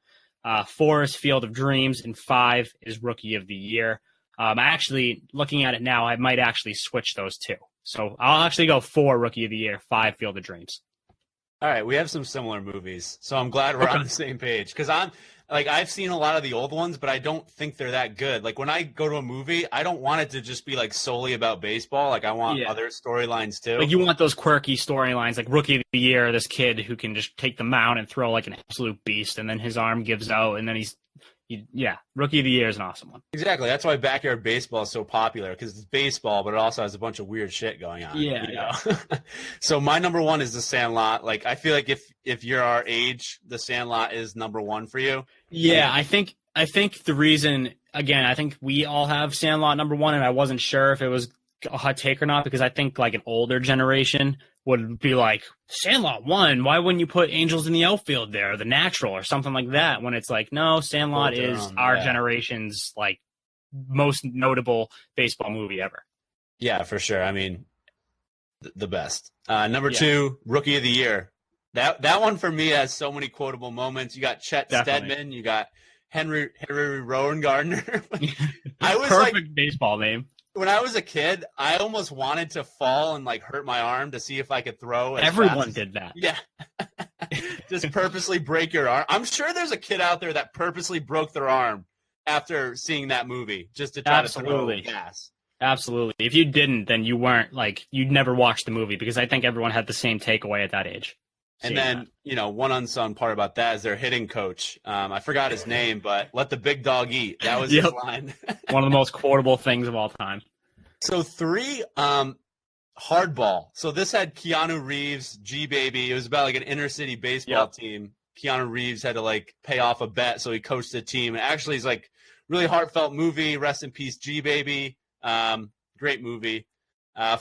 4 is Field of Dreams, and 5 is Rookie of the Year. Actually, looking at it now, I might actually switch those two. So I'll actually go 4 Rookie of the Year, 5 Field of Dreams. All right, we have some similar movies, so I'm glad we're on the same page. Because I've seen a lot of the old ones, but I don't think they're that good. Like when I go to a movie, I don't want it to just be like solely about baseball. Like I want other storylines too. Like you want those quirky storylines, like Rookie of the Year, this kid who can just take the mound and throw like an absolute beast, and then his arm gives out, and then Rookie of the Year is an awesome one. Exactly. That's why backyard baseball is so popular, because it's baseball, but it also has a bunch of weird shit going on. Yeah. So my number 1 is The Sandlot. Like I feel like if you're our age, The Sandlot is number 1 for you. Yeah, I think the reason, again, I think we all have Sandlot number 1, and I wasn't sure if it was a hot take or not, because I think like an older generation would be like, Sandlot 1, why wouldn't you put Angels in the Outfield there, or The Natural, or something like that, when it's like, no, Sandlot is our generation's like most notable baseball movie ever. Yeah, for sure. I mean, the best. Number 2, Rookie of the Year. That one for me has so many quotable moments. You got Chet Steadman, you got Henry Rowan Gardner. I was perfect baseball name. When I was a kid, I almost wanted to fall and like hurt my arm to see if I could throw. Everyone did that. Yeah. Just purposely break your arm. I'm sure there's a kid out there that purposely broke their arm after seeing that movie just to try to throw gas. Absolutely. If you didn't, then you weren't like, you'd never watched the movie, because I think everyone had the same takeaway at that age. And then, one unsung part about that is their hitting coach. I forgot his name, but let the big dog eat. That was his line. One of the most quotable things of all time. So 3, Hardball. So this had Keanu Reeves, G-Baby. It was about like an inner city baseball team. Keanu Reeves had to like pay off a bet, so he coached the team. And actually, it's like really heartfelt movie. Rest in peace, G-Baby. Great movie.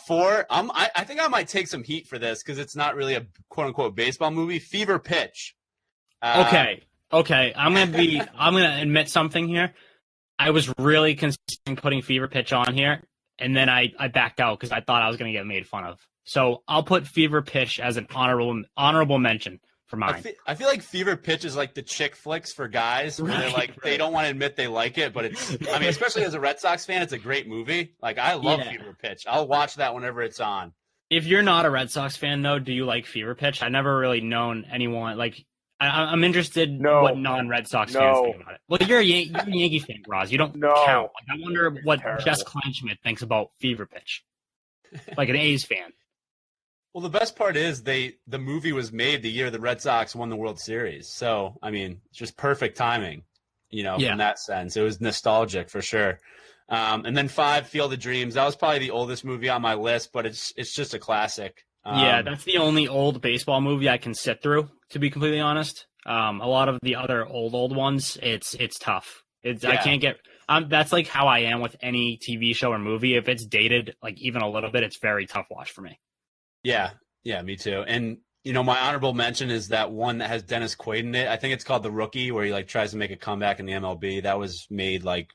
4, I think I might take some heat for this because it's not really a quote unquote baseball movie. Fever Pitch. Okay. I'm gonna admit something here. I was really considering putting Fever Pitch on here, and then I backed out because I thought I was gonna get made fun of. So I'll put Fever Pitch as an honorable mention for mine. I feel like Fever Pitch is like the chick flicks for guys where they're like, they don't want to admit they like it, but especially as a Red Sox fan, it's a great movie. Like I love Fever Pitch. I'll watch that whenever it's on. If you're not a Red Sox fan though, do you like Fever Pitch? I've never really known anyone like. I'm interested in what non-Red Sox fans think about it. Well, you're a Yankee fan, Roz. You don't count. Like, I wonder what Jess Kleinschmidt thinks about Fever Pitch, like an A's fan. Well, the best part is the movie was made the year the Red Sox won the World Series. So, I mean, it's just perfect timing, from that sense. It was nostalgic for sure. And then 5, Field of Dreams. That was probably the oldest movie on my list, but it's just a classic. That's the only old baseball movie I can sit through, to be completely honest. A lot of the other old ones, it's tough. I can't get. That's like how I am with any TV show or movie. If it's dated like even a little bit, it's very tough watch for me. Yeah, me too. And my honorable mention is that one that has Dennis Quaid in it. I think it's called The Rookie, where he like tries to make a comeback in the MLB. That was made like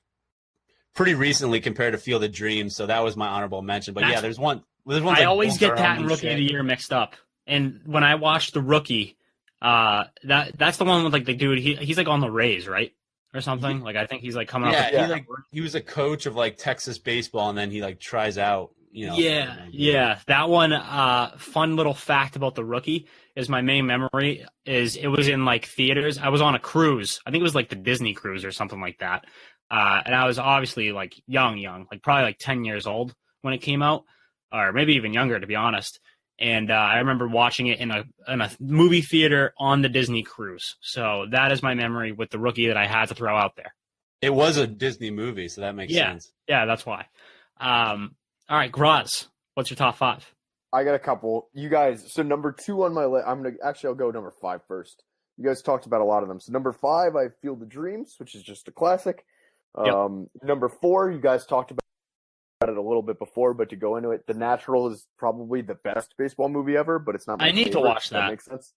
pretty recently compared to Field of Dreams, so that was my honorable mention. But there's one. I always get that and Rookie of the Year mixed up. And when I watched The Rookie, that's the one with like the dude. He's like on the Rays, right, or something. Like I think he's like coming up. Yeah, he was a coach of like Texas baseball, and then he like tries out. Yeah. That one, fun little fact about The Rookie is my main memory is it was in like theaters. I was on a cruise. I think it was like the Disney cruise or something like that. And I was obviously like young, like probably like 10 years old when it came out, or maybe even younger, to be honest. And I remember watching it in a movie theater on the Disney cruise. So that is my memory with The Rookie that I had to throw out there. It was a Disney movie, so that makes sense. Yeah, that's why. All right, Graz, what's your top 5? I got a couple. You guys, so number 2 on my list, I'll go number 5 first. You guys talked about a lot of them. So number 5, I Field of Dreams, which is just a classic. Yep. Number 4, you guys talked about it a little bit before, but to go into it, The Natural is probably the best baseball movie ever, but it's not my favorite. I need to watch that. That makes sense.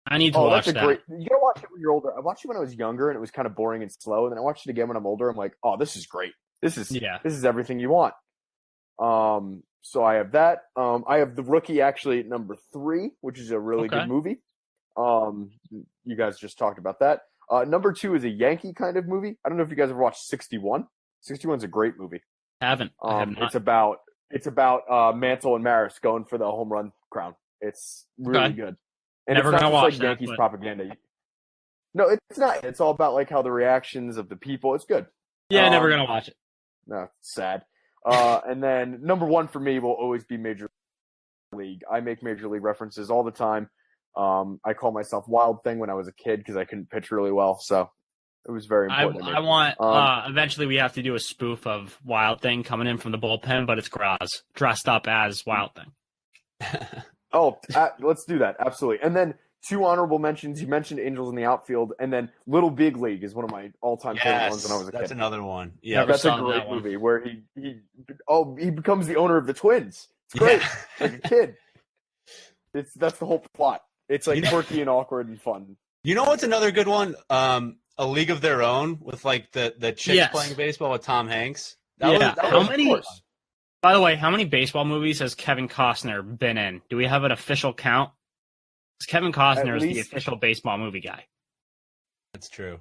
I need to watch that. You gotta watch it when you're older. I watched it when I was younger, and it was kind of boring and slow. And then I watched it again when I'm older. I'm like, oh, this is great. This is everything you want. So I have that. I have The Rookie actually at number 3, which is a really good movie. You guys just talked about that. Number 2 is a Yankee kind of movie. I don't know if you guys ever watched 61. 61 is a great movie. I have not. It's about Mantle and Maris going for the home run crown. It's really good. And Never it's not gonna just watch like that, Yankees propaganda. No, it's not. It's all about like how the reactions of the people. It's good. Yeah, never gonna watch it. No, sad. And then number 1 for me will always be Major League. I make Major League references all the time. I call myself Wild Thing when I was a kid because I couldn't pitch really well, so it was very important. I want eventually we have to do a spoof of Wild Thing coming in from the bullpen, but it's Graz dressed up as Wild Thing. Let's do that. Absolutely. And then 2 honorable mentions. You mentioned Angels in the Outfield, and then Little Big League is one of my all-time favorite ones when I was a kid. That's another one. Yeah, that's a great movie where he becomes the owner of the Twins. It's great. Like a kid. That's the whole plot. It's like quirky and awkward and fun. You know what's another good one? A League of Their Own with like the chicks playing baseball with Tom Hanks. By the way, how many baseball movies has Kevin Costner been in? Do we have an official count? Because Kevin Costner is the official baseball movie guy. That's true.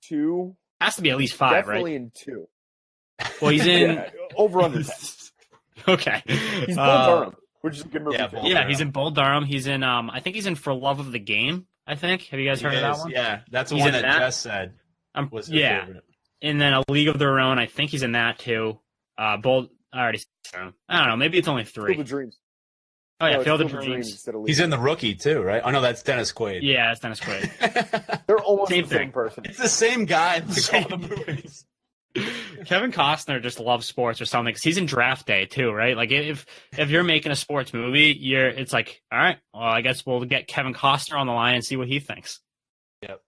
2. Has to be at least 5, definitely right? Definitely in 2. Well, he's in over under 10. Okay. He's Bull Durham, which is a good movie. Yeah, he's in Bull Durham. He's in I think he's in For Love of the Game, I think. Have you guys heard of that one? Yeah, that's the one that Jess said was her favorite. And then A League of Their Own, I think he's in that too. I already said him. I don't know, maybe it's only 3. Field of Dreams. Oh yeah, Field of Dreams. He's in The Rookie too, right? Oh no, that's Dennis Quaid. Yeah, it's Dennis Quaid. They're almost the same person. It's the same guy in all the movies. Kevin Costner just loves sports or something because he's in Draft Day too, right? Like if you're making a sports movie, it's like, all right, well, I guess we'll get Kevin Costner on the line and see what he thinks. Yep.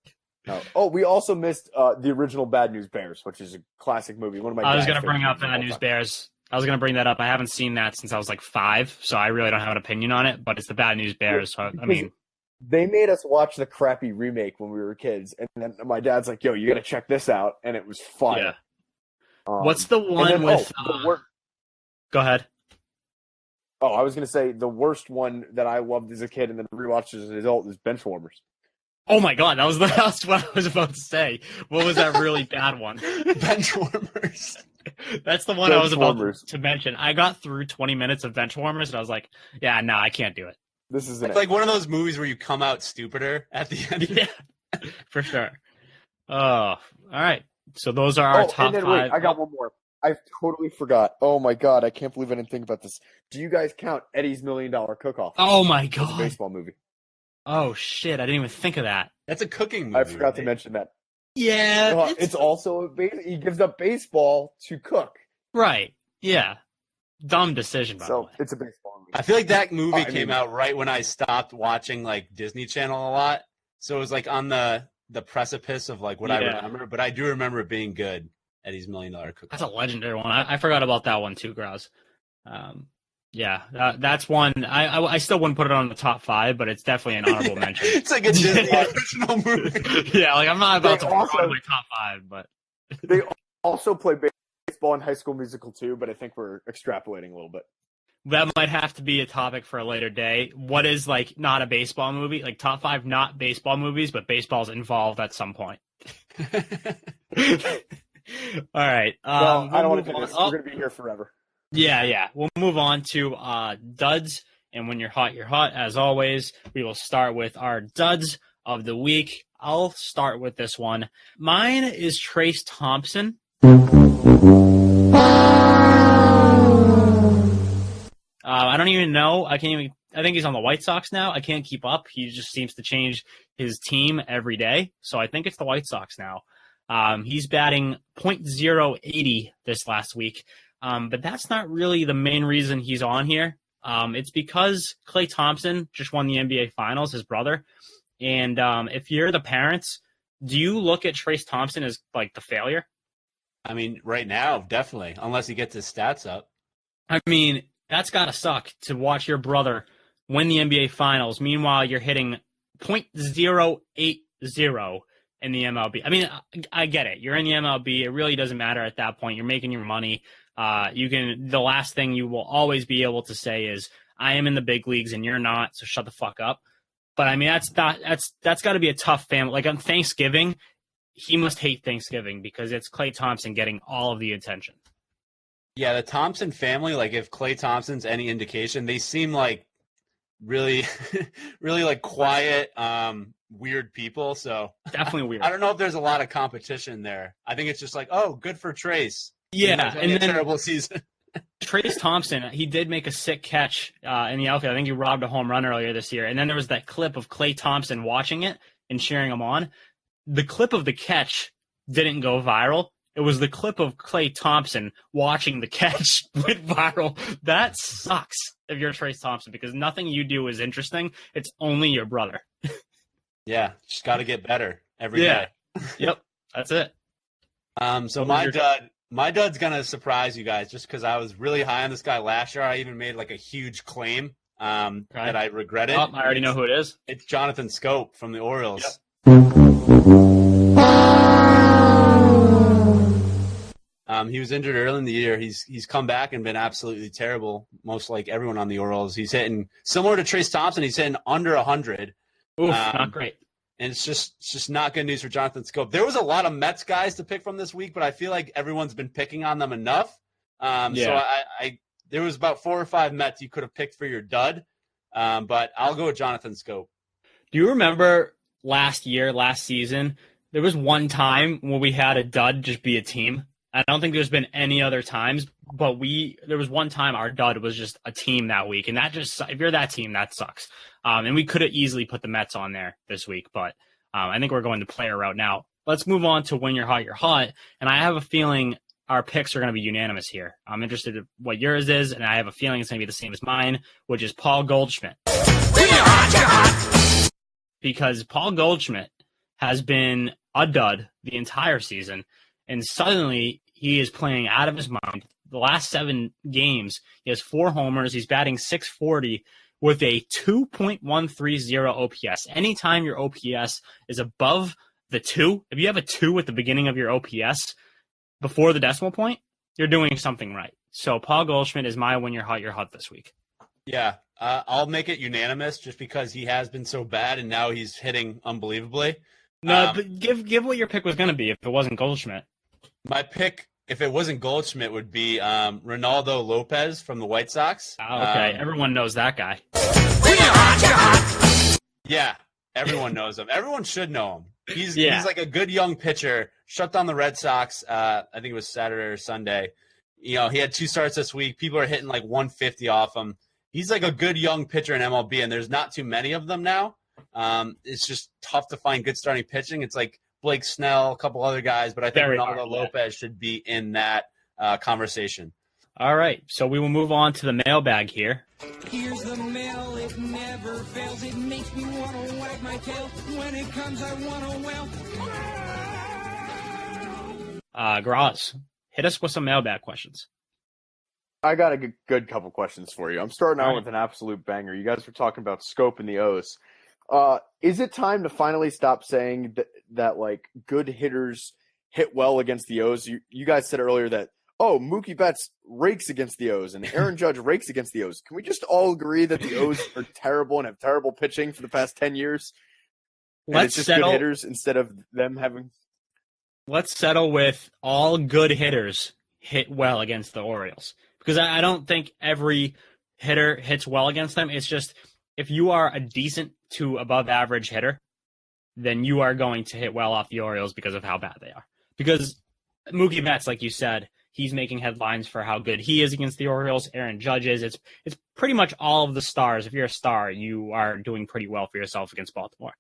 Oh, we also missed the original Bad News Bears, which is a classic movie. One of my. I was going to bring up Bad News Bears. I was going to bring that up. I haven't seen that since I was like 5, so I really don't have an opinion on it. But it's the Bad News Bears. So, I mean, they made us watch the crappy remake when we were kids, and then my dad's like, "Yo, you got to check this out," and it was fun. Yeah. What's the one with? Go ahead. Oh, I was going to say the worst one that I loved as a kid and then rewatched as an adult is Benchwarmers. Oh my god, that's what I was about to say. What was that really bad one? Benchwarmers. That's the one I was about to mention. I got through 20 minutes of Benchwarmers and I was like, yeah, no, I can't do it. It's like one of those movies where you come out stupider at the end. Yeah, for sure. Oh, all right. So those are our top 5. Wait, I got one more. I totally forgot. Oh my god, I can't believe I didn't think about this. Do you guys count Eddie's $1 Million Cook-Off? Oh my god. It's a baseball movie. Oh shit, I didn't even think of that. That's a cooking movie. I forgot to mention that. Yeah. It's also he gives up baseball to cook. Right. Yeah. Dumb decision, by the way. It's a baseball movie. I feel like that movie came out right when I stopped watching like Disney Channel a lot. So it was like on the precipice of like what I remember, but I do remember it being good. Eddie's $1 Million Cook-Off. That's a legendary one. I forgot about that one too, Graz. Yeah, that's one. I still wouldn't put it on the top 5, but it's definitely an honorable mention. It's like a Disney original movie. Yeah, like I'm not about to put it on my top 5, but they also play baseball in High School Musical too. But I think we're extrapolating a little bit. That might have to be a topic for a later day. What is like not a baseball movie? Like top 5 not baseball movies, but baseball's involved at some point. All right. I don't want to do this. We're going to be here forever. Yeah. We'll move on to duds. And when you're hot, as always. We will start with our duds of the week. I'll start with this one. Mine is Trayce Thompson. I don't even know. I think he's on the White Sox now. I can't keep up. He just seems to change his team every day. So I think it's the White Sox now. He's batting .080 this last week. But that's not really the main reason he's on here. It's because Klay Thompson just won the NBA Finals, his brother. And if you're the parents, do you look at Trayce Thompson as like the failure? I mean, right now, definitely, unless he gets his stats up. I mean, that's got to suck to watch your brother win the NBA Finals. Meanwhile, you're hitting .080 in the MLB. I mean, I get it. You're in the MLB. It really doesn't matter at that point. You're making your money. The last thing you will always be able to say is, I am in the big leagues and you're not, so shut the fuck up. But I mean, that's got to be a tough family. Like on Thanksgiving, he must hate Thanksgiving because it's Klay Thompson getting all of the attention. Yeah, the Thompson family, like if Klay Thompson's any indication, they seem like really, really like quiet, weird people. So definitely weird. I don't know if there's a lot of competition there. I think it's just like, oh, good for Trace. Yeah, and then terrible season. Trace Thompson, he did make a sick catch in the outfield. I think he robbed a home run earlier this year. And then there was that clip of Klay Thompson watching it and cheering him on. The clip of the catch didn't go viral. It was the clip of Klay Thompson watching the catch went viral. That sucks if you're Trace Thompson because nothing you do is interesting. It's only your brother. Yeah, just got to get better every day. Yep, that's it. So my dud's going to surprise you guys just because I was really high on this guy last year. I even made like a huge claim that I regretted. Oh, I already know who it is. It's Jonathan Scope from the Orioles. Yep. He was injured early in the year. He's come back and been absolutely terrible, most like everyone on the Orioles. He's hitting similar to Trace Thompson. He's hitting under 100. Oof, not great. And it's just not good news for Jonathan Scope. There was a lot of Mets guys to pick from this week, but I feel like everyone's been picking on them enough. So there was about 4 or 5 Mets you could have picked for your dud, but I'll go with Jonathan Scope. Do you remember last season, there was one time when we had a dud just be a team? I don't think there's been any other times, but there was one time our dud was just a team that week, and that just, if you're that team, that sucks. And we could have easily put the Mets on there this week, but I think we're going the player route now. Let's move on to when you're hot, and I have a feeling our picks are going to be unanimous here. I'm interested in what yours is, and I have a feeling it's going to be the same as mine, which is Paul Goldschmidt. Because Paul Goldschmidt has been a dud the entire season, and suddenly he is playing out of his mind. The last 7 games, he has 4 homers. He's batting .640 with a 2.130 OPS. Anytime your OPS is above the 2, if you have a 2 at the beginning of your OPS before the decimal point, you're doing something right. So Paul Goldschmidt is my when you're hot this week. Yeah, I'll make it unanimous just because he has been so bad and now he's hitting unbelievably. No, but give what your pick was going to be if it wasn't Goldschmidt. My pick, if it wasn't Goldschmidt, would be Ronaldo Lopez from the White Sox. Oh, okay, everyone knows that guy. Yeah, everyone knows him. Everyone should know him. He's like a good young pitcher. Shut down the Red Sox. I think it was Saturday or Sunday. He had 2 starts this week. People are hitting like 150 off him. He's like a good young pitcher in MLB, and there's not too many of them now. It's just tough to find good starting pitching. It's like Blake Snell, a couple other guys, but I think Ronaldo Lopez should be in that conversation. All right, so we will move on to the mailbag here. Here's the mail, it never fails. It makes me want to wag my tail. When it comes, I want to wail. Graz, hit us with some mailbag questions. I got a good couple questions for you. I'm starting out with an absolute banger. You guys were talking about Scope and the O's. Is it time to finally stop saying that like good hitters hit well against the O's? You guys said earlier that, Mookie Betts rakes against the O's and Aaron Judge rakes against the O's. Can we just all agree that the O's are terrible and have terrible pitching for the past 10 years? Let's it's just settle, good hitters instead of them having. Let's settle with all good hitters hit well against the Orioles. Because I don't think every hitter hits well against them. It's just if you are a decent to above average hitter, then you are going to hit well off the Orioles because of how bad they are. Because Mookie Betts, like you said, he's making headlines for how good he is against the Orioles. Aaron Judge is. It's pretty much all of the stars. If you're a star, you are doing pretty well for yourself against Baltimore.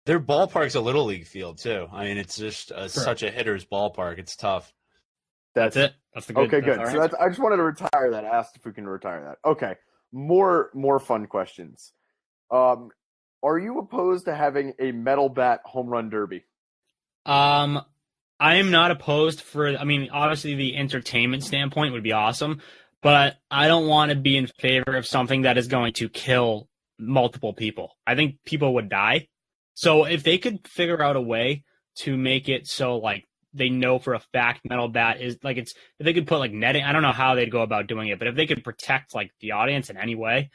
Their ballpark's a little league field, too. I mean, it's just such a hitter's ballpark. It's tough. That's it. That's the good. Okay, good. So I just wanted to retire that. I asked if we can retire that. Okay, more fun questions. Are you opposed to having a metal bat home run derby? I am not opposed for. I mean, obviously the entertainment standpoint would be awesome, but I don't want to be in favor of something that is going to kill multiple people. I think people would die. So if they could figure out a way to make it so like they know for a fact metal bat is like if they could put like netting, I don't know how they'd go about doing it, but if they could protect like the audience in any way,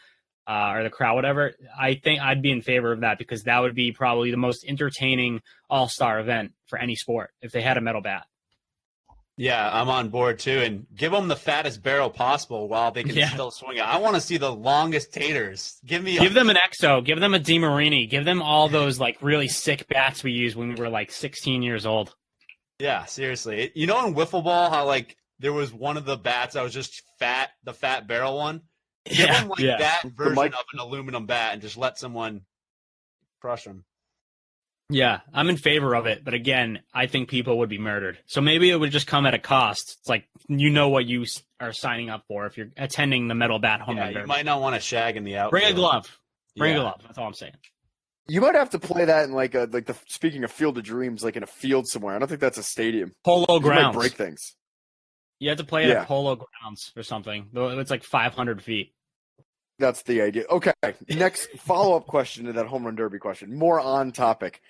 or the crowd, whatever, I think I'd be in favor of that because that would be probably the most entertaining all-star event for any sport if they had a metal bat. Yeah, I'm on board too. And give them the fattest barrel possible while they can still swing it. I want to see the longest taters. Give them an EXO. Give them a DeMarini. Give them all those like really sick bats we used when we were like 16 years old. Yeah, seriously. You know in wiffle ball how like there was one of the bats that was just fat, the fat barrel one? Give them like that version of an aluminum bat and just let someone crush them. Yeah, I'm in favor of it, but again, I think people would be murdered. So maybe it would just come at a cost. It's like you know what you are signing up for if you're attending the metal bat home run derby. You might not want to shag in the outfield. Bring a glove. Bring a glove. That's all I'm saying. You might have to play that in like the speaking of Field of Dreams, like in a field somewhere. I don't think that's a stadium. Polo grounds. You might break things. You have to play it at Polo grounds or something. It's like 500 feet. That's the idea. Okay, next follow-up question to that home run derby question. More on topic.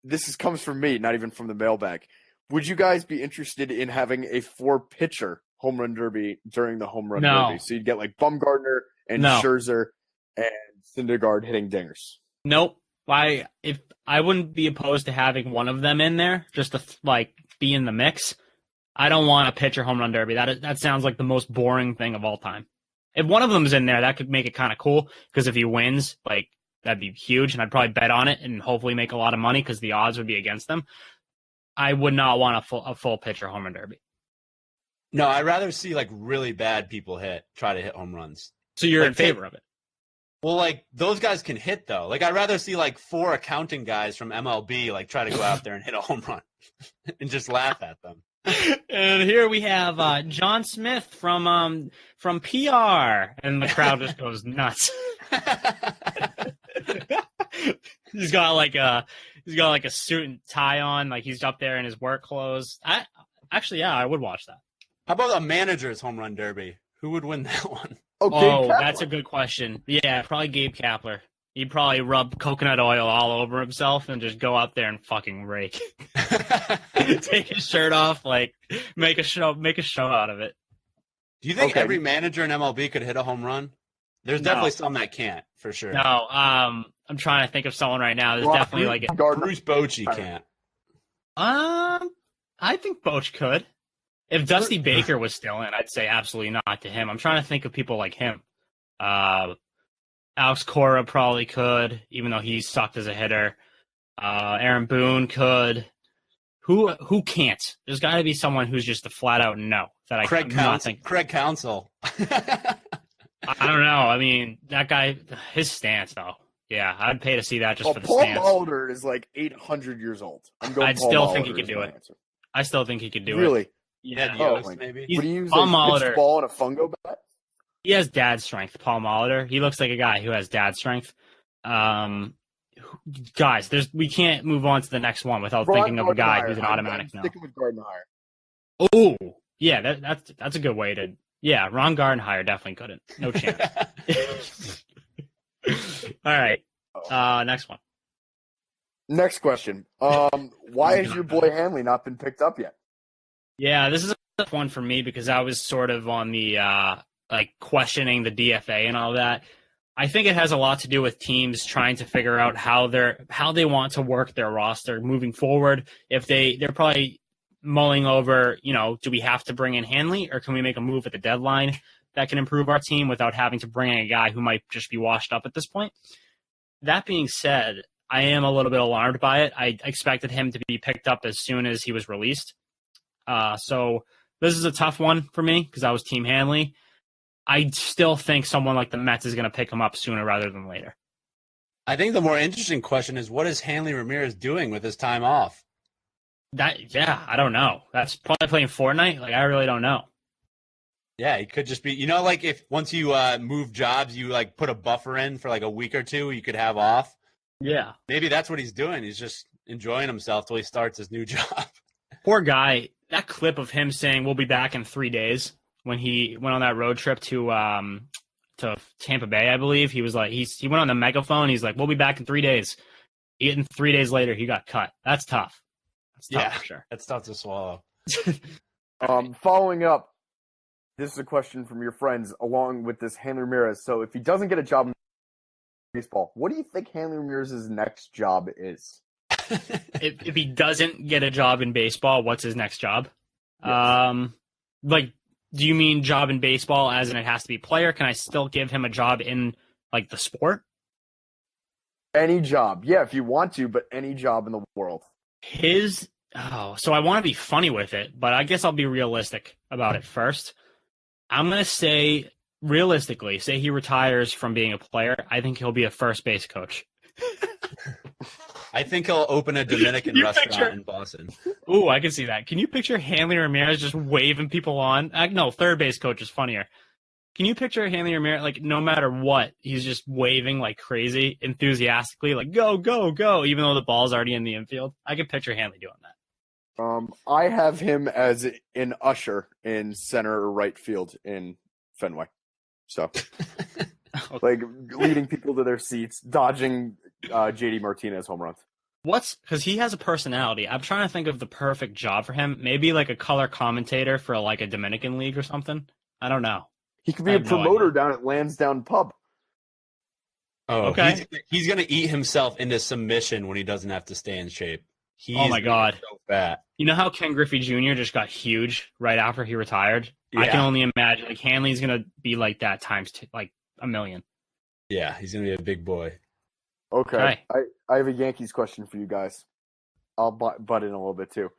This comes from me, not even from the mailbag. Would you guys be interested in having a 4-pitcher home run derby during the home run derby? So you'd get like Bumgarner and Scherzer and Syndergaard hitting dingers. Nope. I wouldn't be opposed to having one of them in there just to like be in the mix. I don't want a pitcher home run derby. That sounds like the most boring thing of all time. If one of them's in there, that could make it kind of cool because if he wins, like that'd be huge, and I'd probably bet on it and hopefully make a lot of money because the odds would be against them. I would not want a full pitcher home run derby. No, I'd rather see like really bad people try to hit home runs. So you're in favor of it? Well, like those guys can hit though. Like I'd rather see like 4 accounting guys from MLB like try to go out there and hit a home run and just laugh at them. And here we have John Smith from PR, and the crowd just goes nuts. He's got like a suit and tie on, like he's up there in his work clothes. I would watch that. How about a manager's home run derby? Who would win that one? Oh, that's a good question. Yeah, probably Gabe Kapler. He'd probably rub coconut oil all over himself and just go out there and fucking rake. Take his shirt off, like make a show out of it. Do you think every manager in MLB could hit a home run? There's definitely some that can't, for sure. No, I'm trying to think of someone right now. There's definitely like Bruce Bochy can't. I think Boch could. If Dusty Baker was still in, I'd say absolutely not to him. I'm trying to think of people like him. Alex Cora probably could, even though he sucked as a hitter. Aaron Boone could. Who can't? There's got to be someone who's just a flat out no. Craig Counsell. I don't know. I mean, that guy, his stance though. Yeah, I'd pay to see that just for the Paul stance. Paul Molitor is like 800 years old. I still think he could do it. I still think he could do it. Really? Yeah. Maybe. Would he use Paul a Molitor. ball and a fungo bat? He has dad strength, Paul Molitor. He looks like a guy who has dad strength. Guys, we can't move on to the next one without thinking of a guy who's an automatic no. Sticking with Gardenhire. Oh, yeah, that's a good way to. Yeah, Ron Gardenhire definitely couldn't. No chance. All right, next one. Next question. Why has your boy Hanley not been picked up yet? Yeah, this is a tough one for me because I was sort of on the like questioning the DFA and all that. I think it has a lot to do with teams trying to figure out how they want to work their roster moving forward. If they're probably mulling over, do we have to bring in Hanley or can we make a move at the deadline that can improve our team without having to bring in a guy who might just be washed up at this point? That being said, I am a little bit alarmed by it. I expected him to be picked up as soon as he was released. So this is a tough one for me because I was Team Hanley. I still think someone like the Mets is going to pick him up sooner rather than later. I think the more interesting question is what is Hanley Ramirez doing with his time off? I don't know. That's probably playing Fortnite. Like, I really don't know. Yeah, he could just be, like if once you move jobs, you like put a buffer in for like a week or two you could have off. Yeah. Maybe that's what he's doing. He's just enjoying himself till he starts his new job. Poor guy. That clip of him saying we'll be back in 3 days when he went on that road trip to Tampa Bay, I believe. He was like, he went on the megaphone. He's like, we'll be back in 3 days. And 3 days later, he got cut. That's tough. That's tough for sure. That's tough to swallow. Following up, this is a question from your friends along with this Hanley Ramirez. So if he doesn't get a job in baseball, what do you think Hanley Ramirez's next job is? if he doesn't get a job in baseball, what's his next job? Yes. Like, do you mean job in baseball as in it has to be player? Can I still give him a job in like the sport? Any job. Yeah, if you want to, but any job in the world. So I want to be funny with it, but I guess I'll be realistic about it first. I'm going to say, realistically, say he retires from being a player, I think he'll be a first base coach. I think he'll open a Dominican restaurant in Boston. Ooh, I can see that. Can you picture Hanley Ramirez just waving people on? No, third base coach is funnier. Can you picture Hanley Ramirez, like, no matter what, he's just waving like crazy, enthusiastically, like, go, go, go, even though the ball's already in the infield? I can picture Hanley doing that. I have him as an usher in center or right field in Fenway. So, like, leading people to their seats, dodging JD Martinez home runs. Because he has a personality. I'm trying to think of the perfect job for him. Maybe like a color commentator for like a Dominican league or something. I don't know. He could be a promoter down at Lansdowne Pub. Oh, okay. He's going to eat himself into submission when he doesn't have to stay in shape. Oh my God. So fat. You know how Ken Griffey Jr. just got huge right after he retired? Yeah. I can only imagine. Like, Hanley's going to be like that times like a million. Yeah, he's going to be a big boy. Okay. I have a Yankees question for you guys. I'll butt in a little bit too.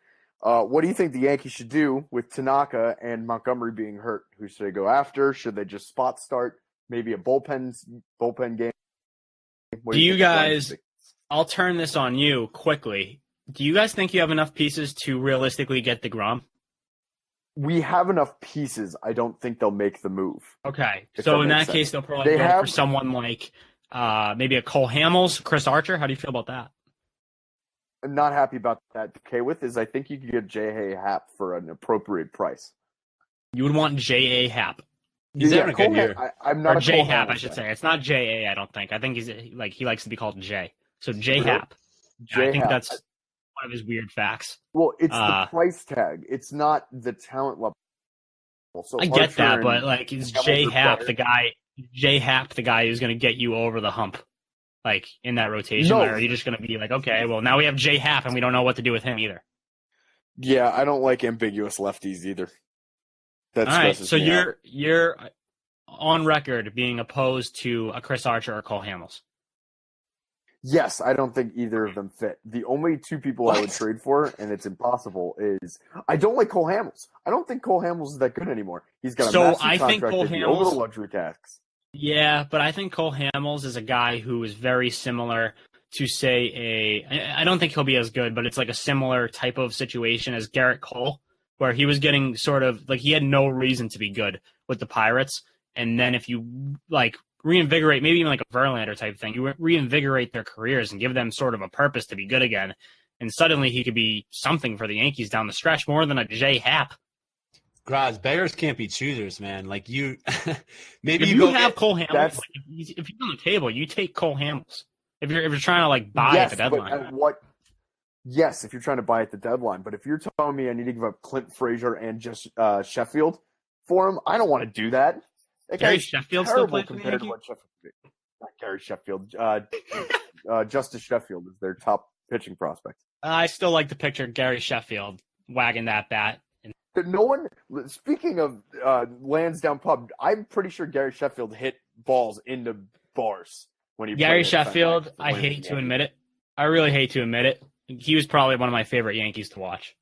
What do you think the Yankees should do with Tanaka and Montgomery being hurt? Who should they go after? Should they just spot start? Maybe a bullpen game? Do you guys – I'll turn this on you quickly. Do you guys think you have enough pieces to realistically get DeGrom? We have enough pieces. I don't think they'll make the move. Okay. So in that case, they'll probably go for someone like maybe a Cole Hamels, Chris Archer. How do you feel about that? I'm not happy about that. Okay, with is I think you could get J.A. Happ for an appropriate price. You would want J.A. Happ. He's having a good year. I'm not or J. Happ, I should say. It's not J.A., I don't think. I think he likes to be called J. So J. Happ. I think that's one of his weird facts. Well, it's the price tag. It's not the talent level. So I get that, but like, is J. Happ the guy? J. Happ the guy who's going to get you over the hump, like in that rotation? Or are you just going to be like, okay, well now we have J. Happ and we don't know what to do with him either? Yeah, I don't like ambiguous lefties either. All right, so you're on record being opposed to a Chris Archer or Cole Hamels. Yes, I don't think either of them fit. The only two people I would trade for, and it's impossible, is I don't like Cole Hamels. I don't think Cole Hamels is that good anymore. He's got a massive contract over the luxury tax. Yeah, but I think Cole Hamels is a guy who is very similar to, say, I don't think he'll be as good, but it's like a similar type of situation as Garrett Cole, where he was getting sort of like he had no reason to be good with the Pirates. And then if you like reinvigorate, maybe even like a Verlander type thing, you reinvigorate their careers and give them sort of a purpose to be good again. And suddenly he could be something for the Yankees down the stretch more than a J. Happ. Graz, beggars can't be choosers, man. Like you, maybe if you have Cole Hamels. Like if you're on the table, you take Cole Hamels. If you're trying to like buy at the deadline. Yes, if you're trying to buy at the deadline. But if you're telling me I need to give up Clint Frazier and just Sheffield for him, I don't want to do that. Gary Sheffield still plays for the Yankees? Not Gary Sheffield. Justice Sheffield is their top pitching prospect. I still like to picture Gary Sheffield wagging that bat. No one. Speaking of Lansdowne Pub, I'm pretty sure Gary Sheffield hit balls into bars when he. Gary Sheffield, I hate to admit it. I really hate to admit it. He was probably one of my favorite Yankees to watch.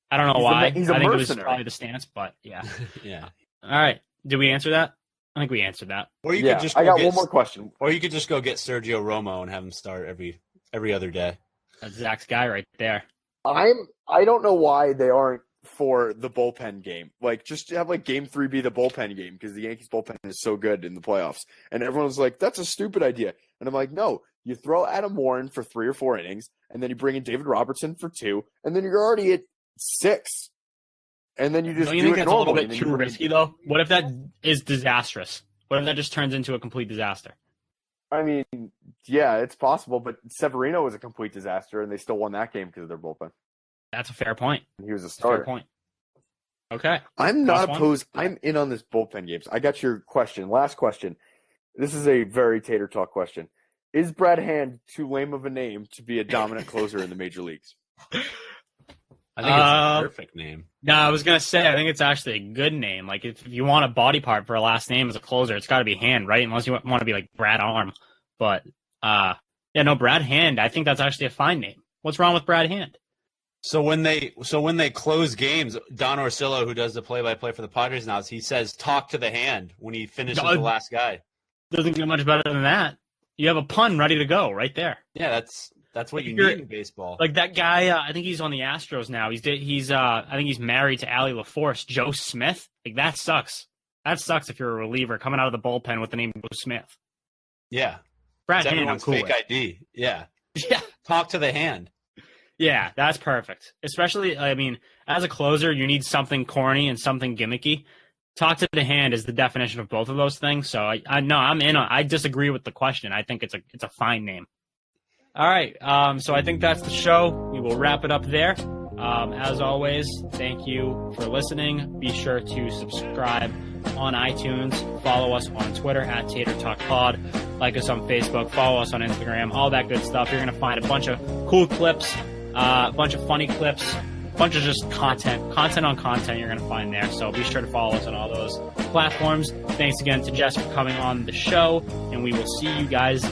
I don't know why. I think it was probably the stance, but yeah. Yeah. All right. Did we answer that? I think we answered that. Or you could just. I got one more question. Or you could just go get Sergio Romo and have him start every other day. That's Zach's guy right there. I don't know why they aren't for the bullpen game. Like, just have like Game 3 be the bullpen game because the Yankees bullpen is so good in the playoffs. And everyone's like, that's a stupid idea. And I'm like, no. You throw Adam Warren for 3 or 4 innings, and then you bring in David Robertson for 2, and then you're already at 6. and then you just don't you do think it that's a little normally, bit too risky, though? What if that is disastrous? What if that just turns into a complete disaster? I mean, yeah, it's possible, but Severino was a complete disaster, and they still won that game because of their bullpen. That's a fair point. He was a starter. Fair point. Okay. I'm not opposed. I'm in on this bullpen games. I got your question. Last question. This is a very Tater Talk question. Is Brad Hand too lame of a name to be a dominant closer in the major leagues? I think it's a perfect name. No, I was going to say, I think it's actually a good name. Like, if you want a body part for a last name as a closer, it's got to be Hand, right? Unless you want to be like Brad Arm. But, Brad Hand, I think that's actually a fine name. What's wrong with Brad Hand? So when they close games, Don Orsillo, who does the play-by-play for the Padres now, he says talk to the hand when he finishes the last guy. Doesn't get much better than that. You have a pun ready to go right there. Yeah, that's what you need in baseball. Like that guy, I think he's on the Astros now. I think he's married to Allie LaForce. Joe Smith. Like that sucks. That sucks if you're a reliever coming out of the bullpen with the name Joe Smith. Yeah. Brad Hand, I'm cool fake with. ID. Yeah. Yeah. Talk to the hand. Yeah, that's perfect. Especially, I mean, as a closer, you need something corny and something gimmicky. Talk to the hand is the definition of both of those things. So I disagree with the question. I think it's a fine name. All right. So I think that's the show. We will wrap it up there. As always, thank you for listening. Be sure to subscribe on iTunes. Follow us on Twitter at Tater Talk Pod. Like us on Facebook. Follow us on Instagram. All that good stuff. You're going to find a bunch of cool clips, a bunch of funny clips, a bunch of just content on content you're going to find there. So be sure to follow us on all those platforms. Thanks again to Jess for coming on the show, and we will see you guys